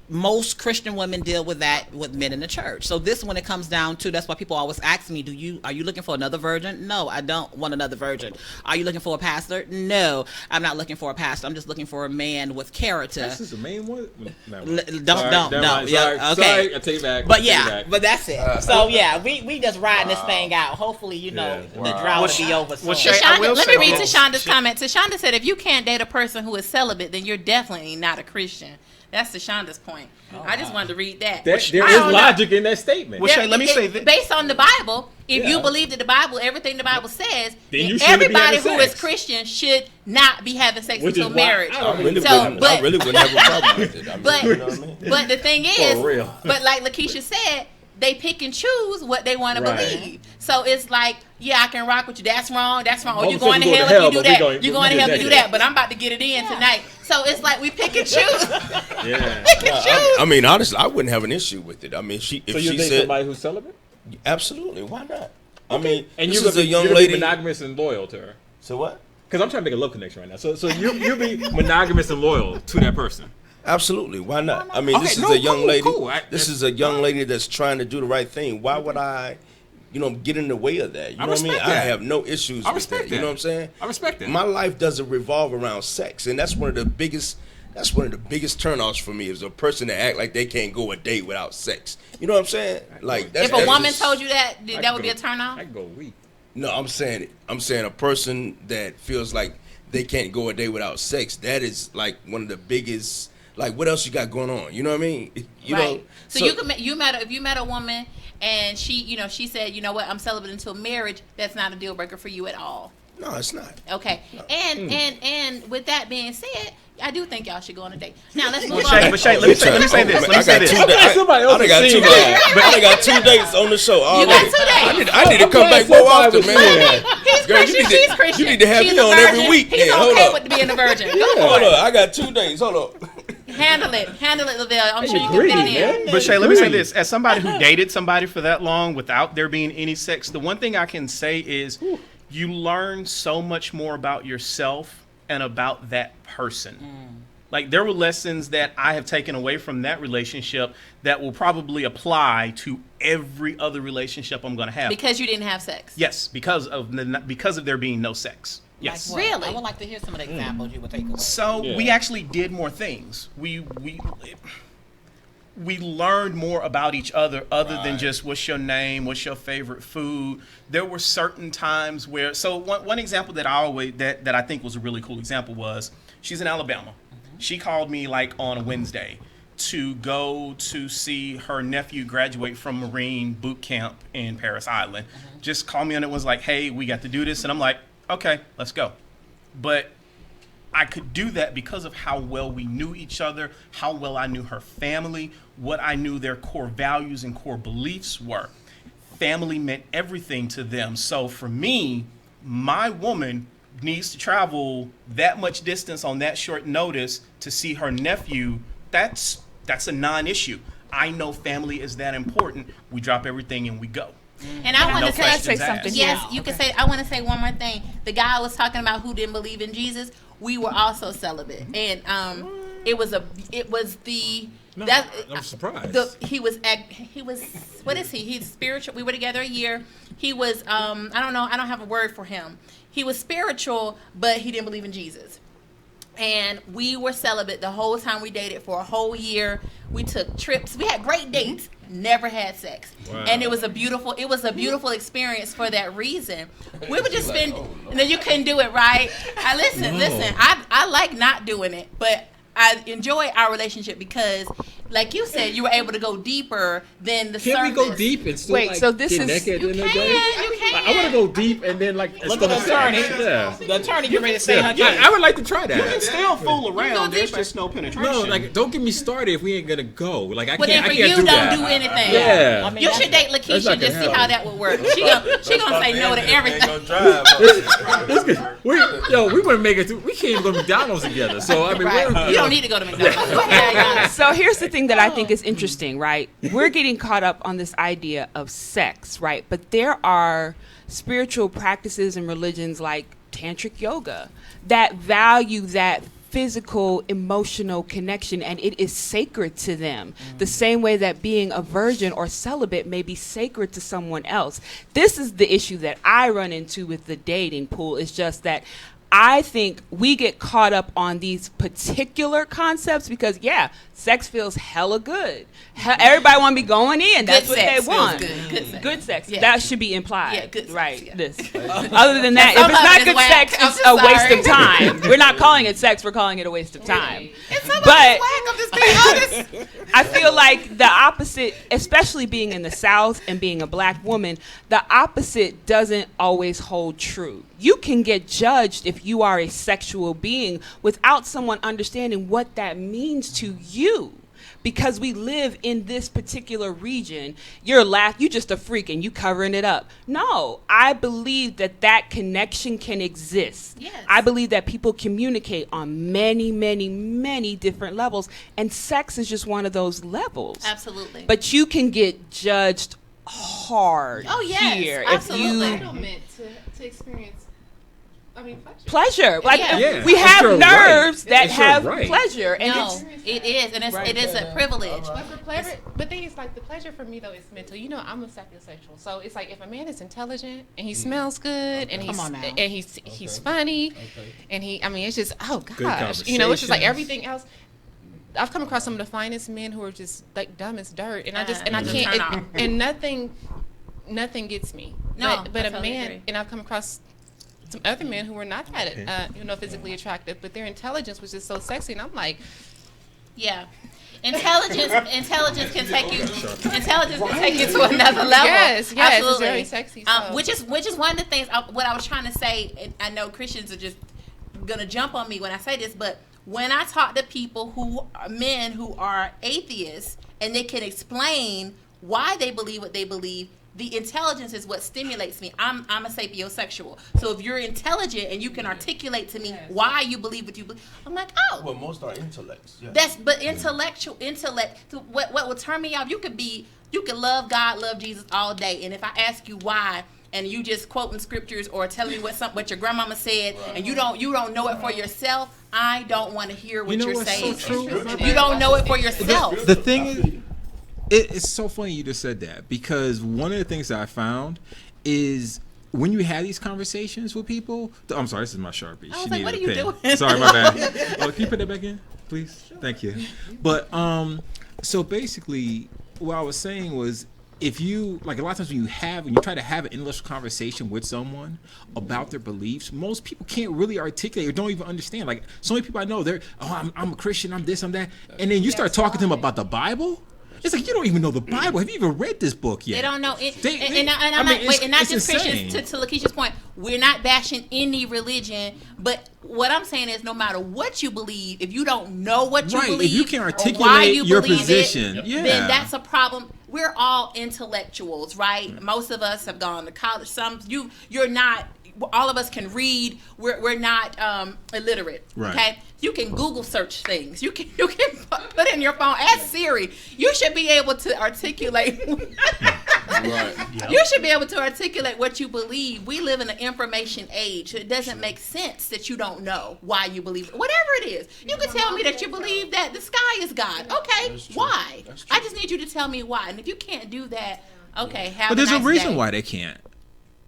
most Christian women deal with that with men in the church. So this, when it comes down to, that's why people always ask me, are you looking for another virgin? No, I don't want another virgin. Are you looking for a pastor? No, I'm not looking for a pastor. I'm just looking for a man with character. This is the main one? Don't. Yeah, okay. Sorry, I take it back. But but that's it. So yeah, we just riding this thing out. Hopefully, the drought will be over soon. Let me read Tashanda's comment. Tashanda said, if you can't date a person who is celibate, then you're definitely not a Christian. That's Tashanda's point. I just wanted to read that. There is logic in that statement. Let me say that. Based on the Bible, if you believe that the Bible, everything the Bible says, then everybody who is Christian should not be having sex until marriage. I really wouldn't have a problem with it. But the thing is, but like Lakeisha said, they pick and choose what they want to believe. So it's like, I can rock with you. That's wrong. Oh, you're going to hell if you do that. You're going to hell if you do that. But I'm about to get it in tonight. So it's like we pick and choose. Pick and choose. I mean, honestly, I wouldn't have an issue with it. I mean, if she said somebody who's celibate? Absolutely. Why not? Okay. I mean, and this is a young lady, monogamous and loyal to her. So what? Because I'm trying to make a love connection right now. So you'll be monogamous and loyal to that person. Absolutely. Why not? I mean, this is a young lady. This is a young lady that's trying to do the right thing. Why would I, get in the way of that? You know what I mean? I have no issues with that. You know what I'm saying? I respect that. My life doesn't revolve around sex, and that's one of the biggest turnoffs for me is a person that act like they can't go a day without sex. You know what I'm saying? Like, if a woman told you that would be a turnoff. I can go a week. No, I'm saying a person that feels like they can't go a day without sex. That is like one of the biggest. Like, what else you got going on? You know what I mean? You know. So if you met a woman and she said, you know what, I'm celibate until marriage. That's not a deal breaker for you at all. No, it's not. Okay. No. And with that being said, I do think y'all should go on a date. Now let's move on. But Shay, let me say this. I got 2 dates on the show. You got 2 dates. I need to come back more often, man. He's Christian. She's Christian. You need to have me on every week. He's okay with being a virgin. Hold on. I got 2 dates. Hold on. Handle it, Lavelle. I'm sure you can fit it in. But Shay, let me say this: as somebody who dated somebody for that long without there being any sex, the one thing I can say is you learn so much more about yourself and about that person. Like, there were lessons that I have taken away from that relationship that will probably apply to every other relationship I'm going to have. Because you didn't have sex. Yes, because of there being no sex. Yes. Like, really? I would like to hear some of the examples you would take away. So we actually did more things. We learned more about each other than just what's your name, what's your favorite food. There were certain times where, so one example that I think was a really cool example was, she's in Alabama. She called me like on a Wednesday to go to see her nephew graduate from Marine boot camp in Paris Island. Just called me and it was like, hey, we got to do this. And I'm like, okay, let's go. But I could do that because of how well we knew each other, how well I knew her family, what I knew their core values and core beliefs were. Family meant everything to them. So for me, my woman needs to travel that much distance on that short notice to see her nephew. That's a non-issue. I know family is that important. We drop everything and we go. And I want to say something. Yes, you can say. I want to say one more thing. The guy I was talking about who didn't believe in Jesus, we were also celibate, and I'm surprised. He was what is he? He's spiritual. We were together a year. He was I don't know. I don't have a word for him. He was spiritual, but he didn't believe in Jesus. And we were celibate the whole time we dated for a whole year. We took trips. We had great dates. Never had sex. Wow. And it was a beautiful experience for that reason. We would just spend, and then you couldn't do it, right? Listen, I like not doing it, but I enjoy our relationship because, like you said, you were able to go deeper than the surface. Can we go deep and still get naked in the day? You can. I want to go deep and then like look at the attorney. Yeah. The attorney, you're ready to say I would like to try that. You can still fool around. There's just no penetration. No, like don't get me started if we ain't gonna go. Like I can't. I can't you do don't that. do anything. Yeah. You should date Lakeisha and just see how that would work. She gonna say no to everything. We want to make it. We can't even go to McDonald's together. So I mean, you don't need to go to McDonald's. So here's the thing that I think is interesting, right? We're getting caught up on this idea of sex, right? But there are spiritual practices and religions like tantric yoga that value that physical, emotional connection, and it is sacred to them. The same way that being a virgin or celibate may be sacred to someone else. This is the issue that I run into with the dating pool. It's just that I think we get caught up on these particular concepts because, sex feels hella good. Everybody want to be going in. That's what they want. Good sex. Yeah. That should be implied. Yeah, good sex, right. Yeah. This. Other than that, if it's not good sex, it's a waste of time. We're not calling it sex. We're calling it a waste of time. But I'm just being honest. I feel like the opposite, especially being in the South and being a black woman, the opposite doesn't always hold true. You can get judged if you are a sexual being without someone understanding what that means to you. Because we live in this particular region, you just a freak and you covering it up. No, I believe that connection can exist. Yes. I believe that people communicate on many, many, many different levels, and sex is just one of those levels. Absolutely. But you can get judged hard here absolutely. Entitlement to experience pleasure. Like Yeah. we have your nerves right. that It's your have right. pleasure, and No, it is, and it is a privilege. But for pleasure, but thing is, like, the pleasure for me though is mental. You know, I'm a sapiosexual, so it's like if a man is intelligent and he smells good and he's funny, and it's just gosh, you know, it's just like everything else. I've come across some of the finest men who are just like dumb as dirt, and I can't, and nothing gets me. No, but I a totally man, agree. and I've come across some other men who were not that, physically attractive, but their intelligence was just so sexy, and I'm like, yeah. Intelligence can take you to another level. Yes, absolutely. it's very sexy. So. Which is one of the things. What I was trying to say, and I know Christians are just gonna jump on me when I say this, but when I talk to people who are men who are atheists and they can explain why they believe what they believe, the intelligence is what stimulates me. I'm a sapiosexual. So if you're intelligent and you can articulate to me why you believe what you believe, I'm like, oh. Well, most are intellects. Yeah. But intellect. So what will turn me off? You could love God, love Jesus all day, and if I ask you why, and you just quoting scriptures or telling me what your grandmama said, and you don't know it for yourself, I don't want to hear what you're saying. So true? You don't know it for yourself. The thing is, it's so funny you just said that, because one of the things that I found is when you have these conversations with people. I'm sorry, this is my Sharpie. I was like, what are you doing? Sorry, my bad. Can you put that back in, please? Thank you. But so basically, what I was saying was, if you, like, a lot of times when you try to have an intellectual conversation with someone about their beliefs, most people can't really articulate or don't even understand. Like, so many people I know, I'm a Christian, I'm this, I'm that, and then you start talking to them about the Bible. It's like, you don't even know the Bible. Have you even read this book yet? They don't know it. And not just Christians. To Lakeisha's point, we're not bashing any religion, but what I'm saying is, no matter what you believe, if you don't know what you believe, if you can articulate why you your believe position, then that's a problem. We're all intellectuals, right? Most of us have gone to college. You're not. All of us can read. We're not illiterate. Right. Okay. You can Google search things. You can put in your phone. Ask Siri. You should be able to articulate. Right. You should be able to articulate what you believe. We live in an information age. It doesn't make sense that you don't know why you believe it. Whatever it is. You can tell me that you believe that the sky is God. Okay. Why? I just need you to tell me why. And if you can't do that, okay, have But there's a nice a reason day. why they can't.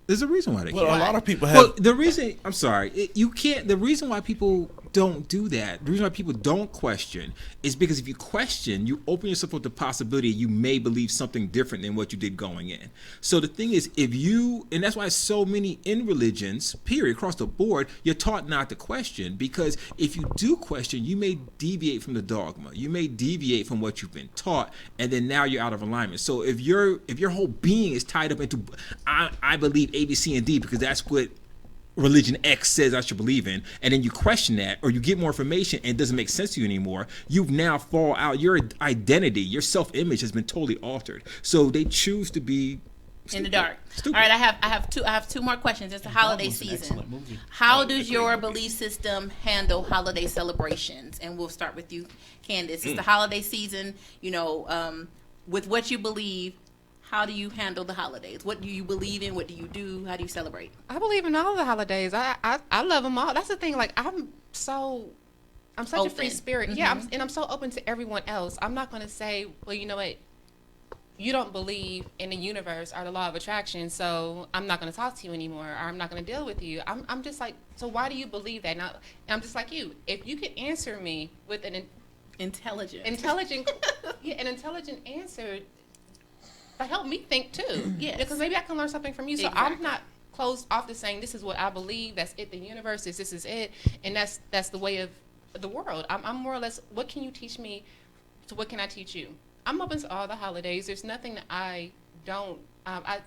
There's a reason why they can't. Well, a lot of people have. Well, the reason, I'm sorry, you can't, the reason why people don't do that, the reason why people don't question, is because if you question, you open yourself up to the possibility you may believe something different than what you did going in. So the thing is, and that's why so many in religions, period, across the board, you're taught not to question, because if you do question, you may deviate from the dogma. You may deviate from what you've been taught, and then now you're out of alignment. So if your whole being is tied up into, I believe A, B, C, and D because that's what religion X says I should believe in, and then you question that, or you get more information and it doesn't make sense to you anymore, you've now fall out. Your identity, your self-image has been totally altered. So they choose to be in the dark. Stupid. All right, I have two more questions. It's the holiday season. How does your belief system handle holiday celebrations? And we'll start with you, Candace. It's the holiday season. With what you believe, how do you handle the holidays? What do you believe in? What do you do? How do you celebrate? I believe in all the holidays. I love them all. That's the thing. Like, I'm such open. a free spirit. Mm-hmm. Yeah, I'm so open to everyone else. I'm not going to say, well, you know what? You don't believe in the universe or the law of attraction, so I'm not going to talk to you anymore, or I'm not going to deal with you. I'm just like, so why do you believe that? Now, I'm just like you. If you could answer me with an intelligent an intelligent answer, that helped me think too. Yes. Because maybe I can learn something from you. So Exactly. I'm not closed off to saying this is what I believe. That's it. The universe is this is it, and that's the way of the world. I'm more or less. What can you teach me? So what can I teach you? I'm open to all the holidays. There's nothing that I don't. I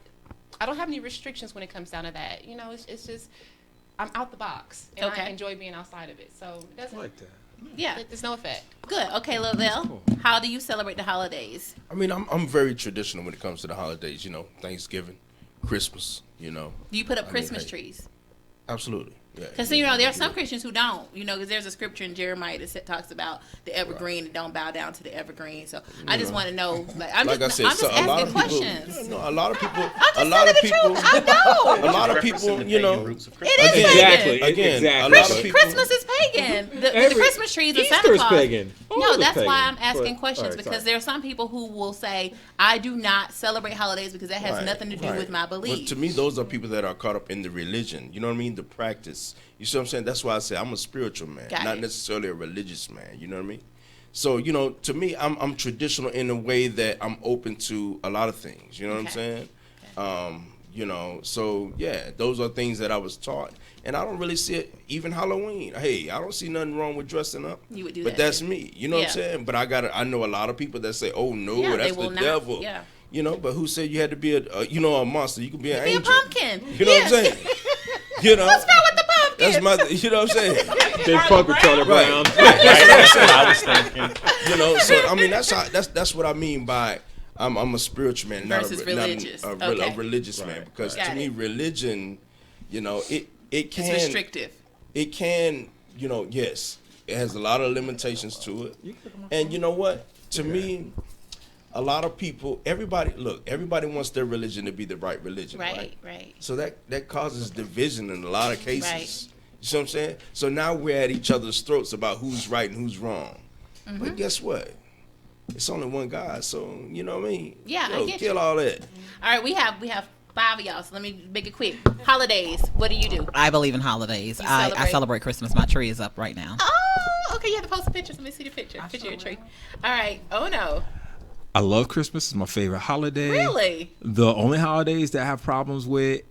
don't have any restrictions when it comes down to that. It's just I'm out the box, and I enjoy being outside of it. So it doesn't. I like that. Yeah, there's no effect. Good. Okay, Lavelle, how do you celebrate the holidays? I mean, I'm very traditional when it comes to the holidays. Thanksgiving, Christmas. Do you put up Christmas trees? Absolutely. Because there are some Christians who don't. Because there's a scripture in Jeremiah that talks about the evergreen and don't bow down to the evergreen. So I just want to know. I'm just asking questions. A lot of people. I know. A lot of people. It is pagan. Again, a lot of people. Christmas is pagan. The Christmas trees and Santa Claus. Pagan. No, that's why I'm asking questions, because there are some people who will say, I do not celebrate holidays because that has nothing to do with my beliefs. But to me, those are people that are caught up in the religion. You know what I mean? The practice. You see what I'm saying? That's why I say I'm a spiritual man, not necessarily a religious man. You know what I mean? So, to me, I'm traditional in a way that I'm open to a lot of things. You know what I'm saying? So, yeah, those are things that I was taught. And I don't really see it, even Halloween. Hey, I don't see nothing wrong with dressing up. You would do but that. That's me. You know what I'm saying? But I know a lot of people that say, oh, no, that's the devil. Yeah. But who said you had to be a monster? You could be an angel. Be a pumpkin. You know what I'm saying? What's wrong with the pumpkin? That's my, you know what I'm saying? They punk with Charlie Brown. I was thinking. So I mean that's what I mean by I'm a spiritual man, versus religious. A religious man. Because to me, religion, it can. It's restrictive. It can, yes, it has a lot of limitations to it. And you know what? To me, a lot of people, everybody wants their religion to be the right religion, right? So that causes division in a lot of cases. Right. You see what I'm saying? So now we're at each other's throats about who's right and who's wrong. Mm-hmm. But guess what? It's only one God, so you know what I mean? Yeah, I get kill you. all that. All right, we have 5 of y'all, so let me make it quick. Holidays, what do? I believe in holidays. I celebrate Christmas. My tree is up right now. Oh, okay, you have to post some pictures. Let me see the picture. Picture your tree. All right. Oh, no. I love Christmas. It's my favorite holiday. Really? The only holidays that I have problems with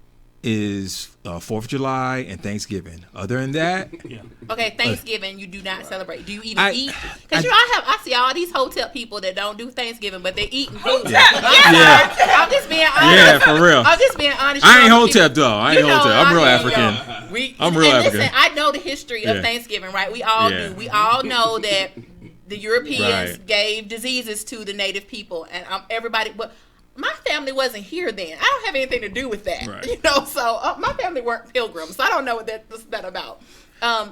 is 4th of July and Thanksgiving. Other than that, Okay, Thanksgiving you do not celebrate. Do you even eat? Because I see all these hotel people that don't do Thanksgiving, but they're eating food. Yeah. I'm just being honest. Yeah, for real. I'm just being honest. I ain't Hotep though. I'm real African. I'm real African. Listen, I know the history of Thanksgiving, right? We all do. We all know that the Europeans gave diseases to the native people, and everybody. But my family wasn't here then. I don't have anything to do with that. Right. So my family weren't pilgrims, so I don't know what that's about.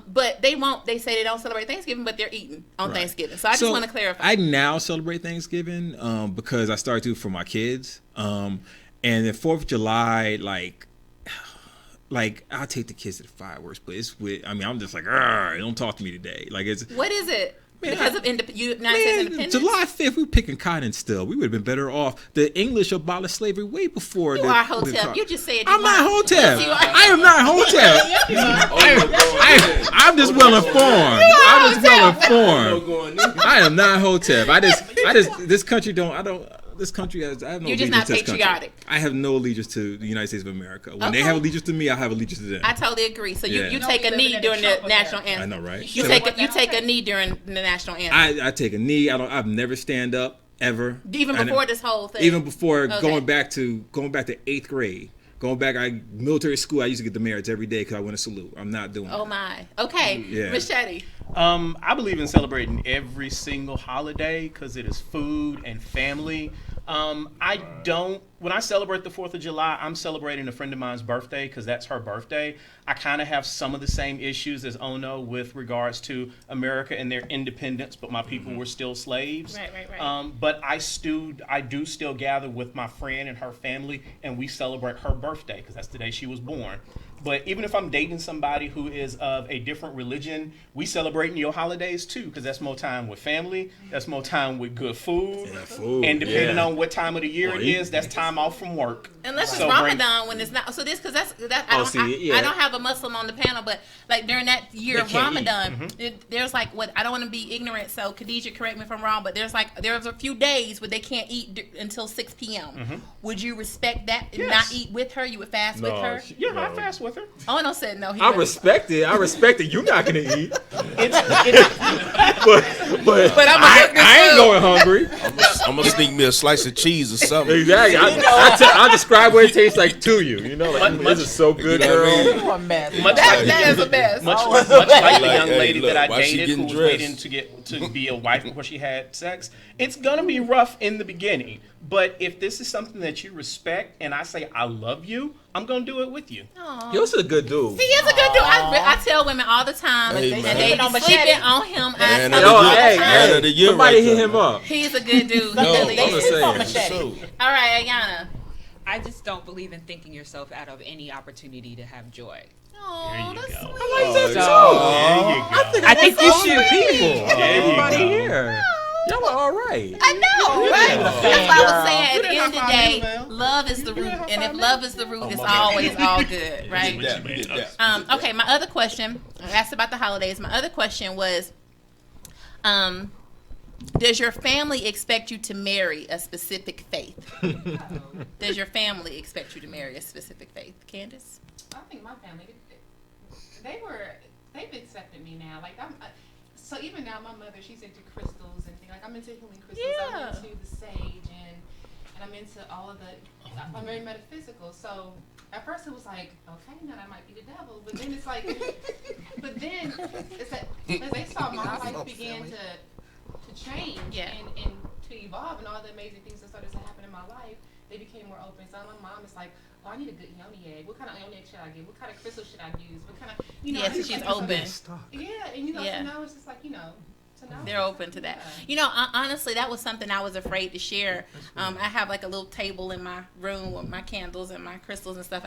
But they say they don't celebrate Thanksgiving, but they're eating on Thanksgiving. So I just want to clarify. I now celebrate Thanksgiving because I started to for my kids. And then 4th of July, like I'll take the kids to the fireworks, but I'm just like, don't talk to me today. What is it? Because of United States independence? July 5th, we were picking cotton still. We would have been better off. The English abolished slavery way before. You are Hotep. You just said I'm not Hotep. I am not Hotep. I'm just well informed. I am not Hotep. This country I have no You're just allegiance not to this country. patriotic. I have no allegiance to the United States of America. When they have allegiance to me, I have allegiance to them. I totally agree. So you take a knee during the national anthem. I know, right? You take a knee during the national anthem. I take a knee. I've never stand up ever. Even before this whole thing. Even before going back to 8th grade. Going back, military school, I used to get the merits every day because I went to salute. I'm not doing that. Oh my. Okay. Yeah. Machete. I believe in celebrating every single holiday because it is food and family. When I celebrate the 4th of July, I'm celebrating a friend of mine's birthday because that's her birthday. I kind of have some of the same issues as Ono with regards to America and their independence, but my people were still slaves. Right. But I do still gather with my friend and her family, and we celebrate her birthday because that's the day she was born. But even if I'm dating somebody who is of a different religion, we celebrate your holidays too, because that's more time with family, that's more time with good food, and depending on what time of the year it is, that's time off from work. Unless it's Ramadan when it's not. So this, because I don't have a Muslim on the panel, but like during that year of Ramadan, there's like I don't want to be ignorant. So Khadijah, correct me if I'm wrong, but there's a few days where they can't eat until 6 p.m. Would you respect that? Yes. Not eat with her? You would fast with her? I fast with her. Oh no, said no. I respect it. You're not gonna eat. But I ain't going hungry. I'm gonna sneak me a slice of cheese or something. Exactly. I'll describe what it tastes like to you. This is so good, girl. That is a mess. Much like the young lady that I dated who was waiting to be a wife before she had sex. It's gonna be rough in the beginning, but if this is something that you respect and I say I love you, I'm gonna do it with you. You're a good dude. He is a good dude. I tell women all the time, Hey, and man. they be sleeping on him. Man I of tell the them year. all the time. Man of the year Somebody right hit there, him man. up. He's a good dude. No, He really I'm is. just saying. All right, Ayana. I just don't believe in thinking yourself out of any opportunity to have joy. Oh, that's sweet. I like that too. There you go. I think you should There people. you Everybody go. here. Y'all are all right. I know, right? That's why I was saying at You the didn't end of the high-five day, me, Val. love is the root, and if love is the root, it's my bad. always all good, right? We did that. Okay, my other question, I asked about the holidays. My other question was, does your family expect you to marry a specific faith? Does your family expect you to marry a specific faith? Candace? I think my family, they've accepted me now. Like so even now my mother, she's into crystals and things. Like I'm into healing crystals. Yeah. I'm into the sage and I'm into all of the. I'm very metaphysical. So at first it was like, okay, now that might be the devil. But then it's like, it's that as they saw my life began to change and to evolve and all the amazing things that started to happen in my life, they became more open. So my mom is like, oh, I need a good yoni egg. What kind of yoni egg should I get? What kind of crystal should I use? What kind of, So she's open. Yeah, and so now it's just like, so now They're open to that. Honestly, that was something I was afraid to share. I have like a little table in my room with my candles and my crystals and stuff.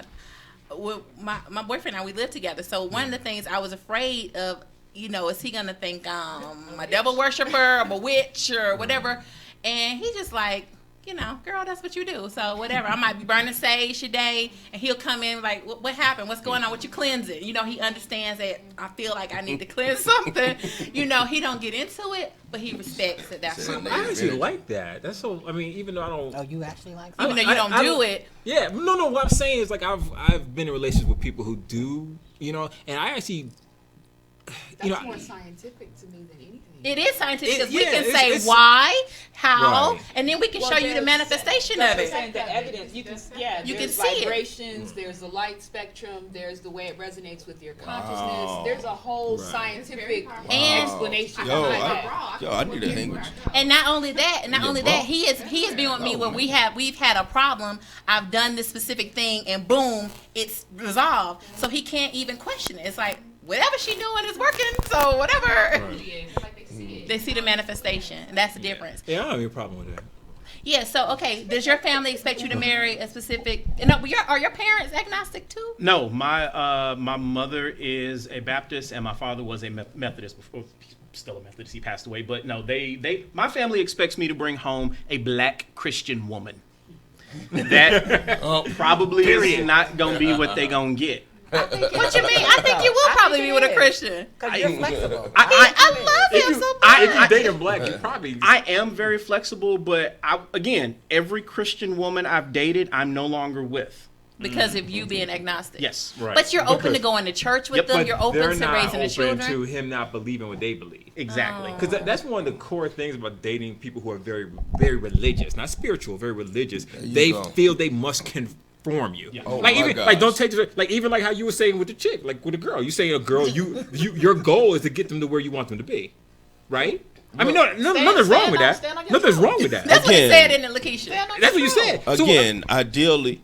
With my boyfriend and I, we live together. So one of the things I was afraid of, is he gonna think I'm a devil worshiper, I'm a witch, or whatever? And he just like, girl, that's what you do. So whatever. I might be burning sage today, and he'll come in like, what happened? What's going on with your cleansing? He understands that I feel like I need to cleanse something. He don't get into it, but he respects it. That's what I actually like that. That's so. I mean, even though I don't. Oh, you actually like even though you don't do it. Yeah, no. What I'm saying is like I've been in relationships with people who do, and I actually. That's more scientific to me than anything. It is scientific because we can say why, how, right. and then we can show you the manifestation of it. The evidence, you can you see vibrations, there's the light spectrum, there's the way it resonates with your consciousness. There's a whole scientific explanation behind that. I need to hang with you. And not only that, he has been with me where we've had a problem. I've done this specific thing, and boom, it's resolved. So he can't even question it. It's like, whatever she's doing is working, so whatever. Right. They see the manifestation, and that's the difference. Yeah, I don't have any problem with that. Yeah, so, okay, does your family expect you to marry a specific... No, are your parents agnostic, too? No, my mother is a Baptist, and my father was a Methodist before. He's still a Methodist. He passed away. But no, my family expects me to bring home a black Christian woman. That probably is not going to be what they going to get. What you mean? I think you will probably be with a Christian. Because you're flexible. I love him so much. If you date him black, you probably. I am very flexible, but again, every Christian woman I've dated, I'm no longer with. Because of you being agnostic. Yes, right. But you're open to going to church with them. You're open to raising the children. They're not open to him not believing what they believe. Exactly. Because that's one of the core things about dating people who are very, very religious, not spiritual, very religious. They feel they must conform you. Yeah. Oh like my even gosh. like don't take like even like how you were saying with the chick, like with a girl. You saying a girl, your goal is to get them to where you want them to be, right? I mean, nothing's wrong with that. Nothing's wrong with that. That's what he said in the Lakeisha. That's what you said. Again, ideally.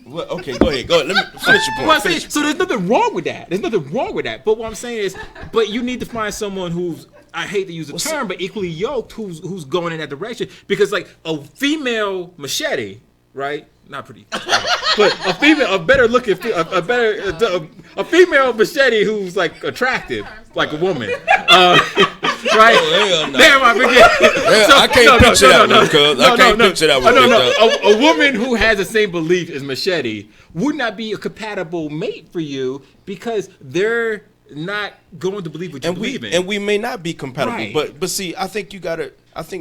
Well, okay, go ahead. Let me finish your point. So there's nothing wrong with that. There's nothing wrong with that. But what I'm saying is, but you need to find someone who's, I hate to use the term, but equally yoked, who's going in that direction. Because like a female machete, right? Not pretty, but a female, a female machete who's like attractive, like a woman, right? Oh, hell no. Damn, I forget. I can't picture that one, cuz. I can't picture that one. A woman who has the same belief as Machete would not be a compatible mate for you because they're not going to believe what you believe in. And we may not be compatible, Right. but see, I think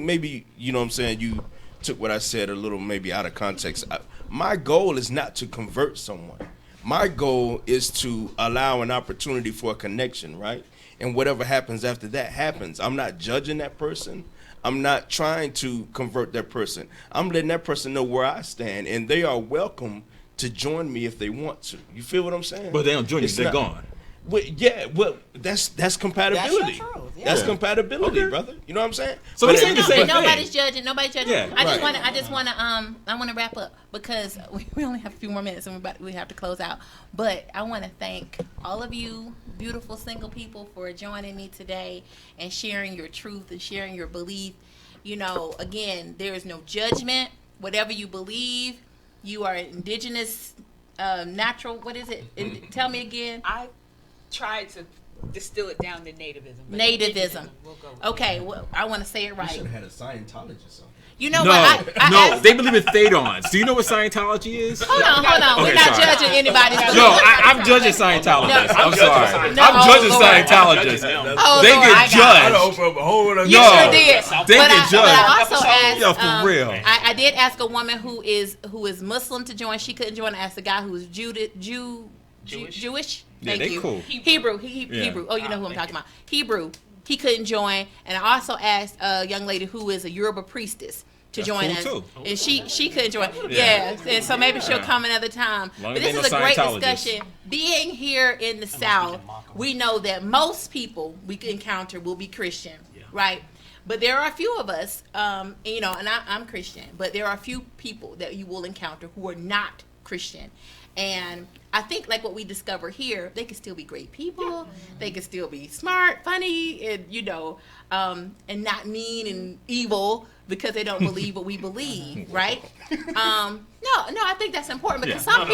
maybe, you know what I'm saying, you took what I said a little maybe out of context. My goal is not to convert someone. My goal is to allow an opportunity for a connection, right? And whatever happens after that happens. I'm not judging that person. I'm not trying to convert that person. I'm letting that person know where I stand, and they are welcome to join me if they want to. You feel what I'm saying? But they don't join you, they're gone. Well, that's compatibility. That's compatibility, brother. You know what I'm saying? So we're saying the same thing. Nobody's judging. Nobody's judging. Yeah, I just want to wrap up because we only have a few more minutes and we have to close out. But I want to thank all of you beautiful single people for joining me today and sharing your truth and sharing your belief. You know, again, there is no judgment. Whatever you believe, you are indigenous, natural. What is it? Tell me again. I tried to distill it down to nativism. Nativism. We'll go with Okay, well, I want to say it right. You should have had a Scientologist on. You know no, what? no, they believe in Thadons. Do you know what Scientology is? Hold on. Okay, We're not sorry. judging anybody's belief. No, I'm judging Scientologists. I'm sorry. I'm judging Scientologists. Oh, they Lord, get judged. You sure did. They get judged. But I also asked. Yo, for real. I did ask a woman who is Muslim to join. She couldn't join. I asked a guy who is Jewish. Yeah, Thank they you. cool. Hebrew. Hebrew. Oh, you know who I'm talking about. Hebrew. He couldn't join. And I also asked a young lady who is a Yoruba priestess to join us, too. and she couldn't join. Yeah, and so maybe she'll come another time. Long But as this ain't is no a great Scientologists. discussion. Being here in the South, we know that most people we encounter will be Christian, right? But there are a few of us, and I'm Christian, but there are a few people that you will encounter who are not Christian. And I think like what we discover here, they can still be great people. They can still be smart, funny, and and not mean and evil because they don't believe what we believe, right? No, I think that's important because some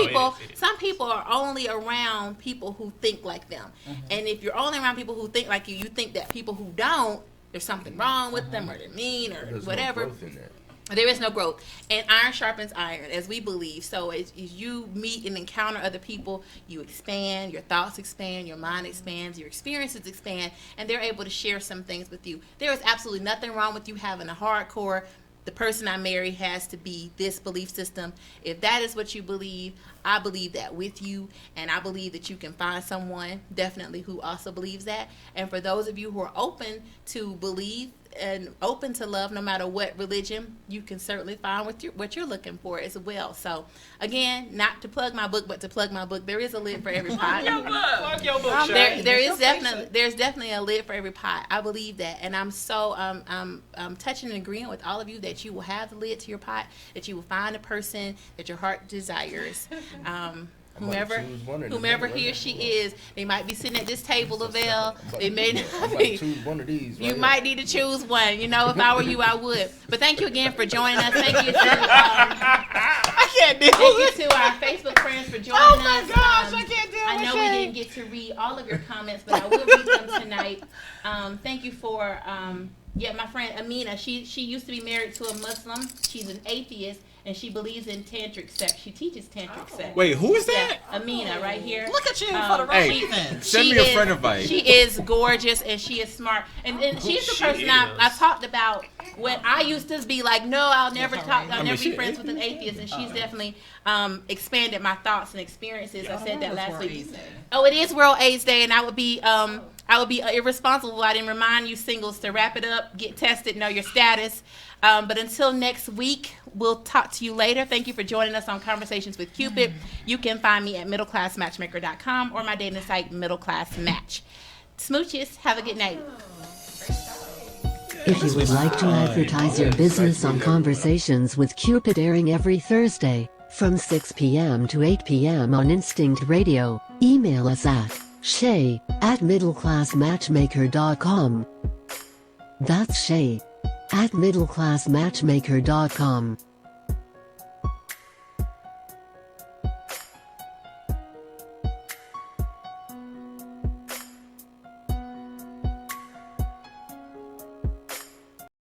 people are only around people who think like them. And if you're only around people who think like you think that people who don't, there's something wrong with them or they're mean or whatever. No growth in that. There is no growth. And iron sharpens iron, as we believe. So as you meet and encounter other people, you expand, your thoughts expand, your mind expands, your experiences expand, and they're able to share some things with you. There is absolutely nothing wrong with you having a hardcore, the person I marry has to be this belief system. If that is what you believe, I believe that with you, and I believe that you can find someone definitely who also believes that. And for those of you who are open to believe and open to love, no matter what religion, you can certainly find what you're looking for as well. So again, not to plug my book, but to plug my book, there is a lid for every pot. Plug your book. There's definitely a lid for every pot. I believe that, and I'm so I'm touching and agreeing with all of you that you will have the lid to your pot, that you will find a person that your heart desires. Whomever he or she is, they might be sitting at this table, Lavelle. They may not be. Choose one of these. You might need to choose one. You know, if I were you, I would. But thank you again for joining us. Thank you to thank you to our Facebook friends for joining us. Oh my gosh, I can't do it. I know we didn't get to read all of your comments, but I will read them tonight. Thank you for my friend Amina. She used to be married to a Muslim. She's an atheist. And she believes in tantric sex. She teaches tantric sex. Wait, who is that? Yeah, Amina, right here. Look at you for the right reason. Send me a friend invite. She is gorgeous and she is smart. And she's the person I talked about when I used to be like, no, I'll never be friends with an atheist. And she's definitely expanded my thoughts and experiences. I said that last week. Oh, it is World AIDS Day, and I would be irresponsible if I didn't remind you singles to wrap it up, get tested, know your status. But until next week, we'll talk to you later. Thank you for joining us on Conversations with Cupid. You can find me at middleclassmatchmaker.com or my dating site, Middle Class Match. Smooches, have a good night. If you would like to advertise your business on Conversations with Cupid, airing every Thursday from 6 p.m. to 8 p.m. on Instinct Radio, email us at shay@middleclassmatchmaker.com. That's shay@middleclassmatchmaker.com.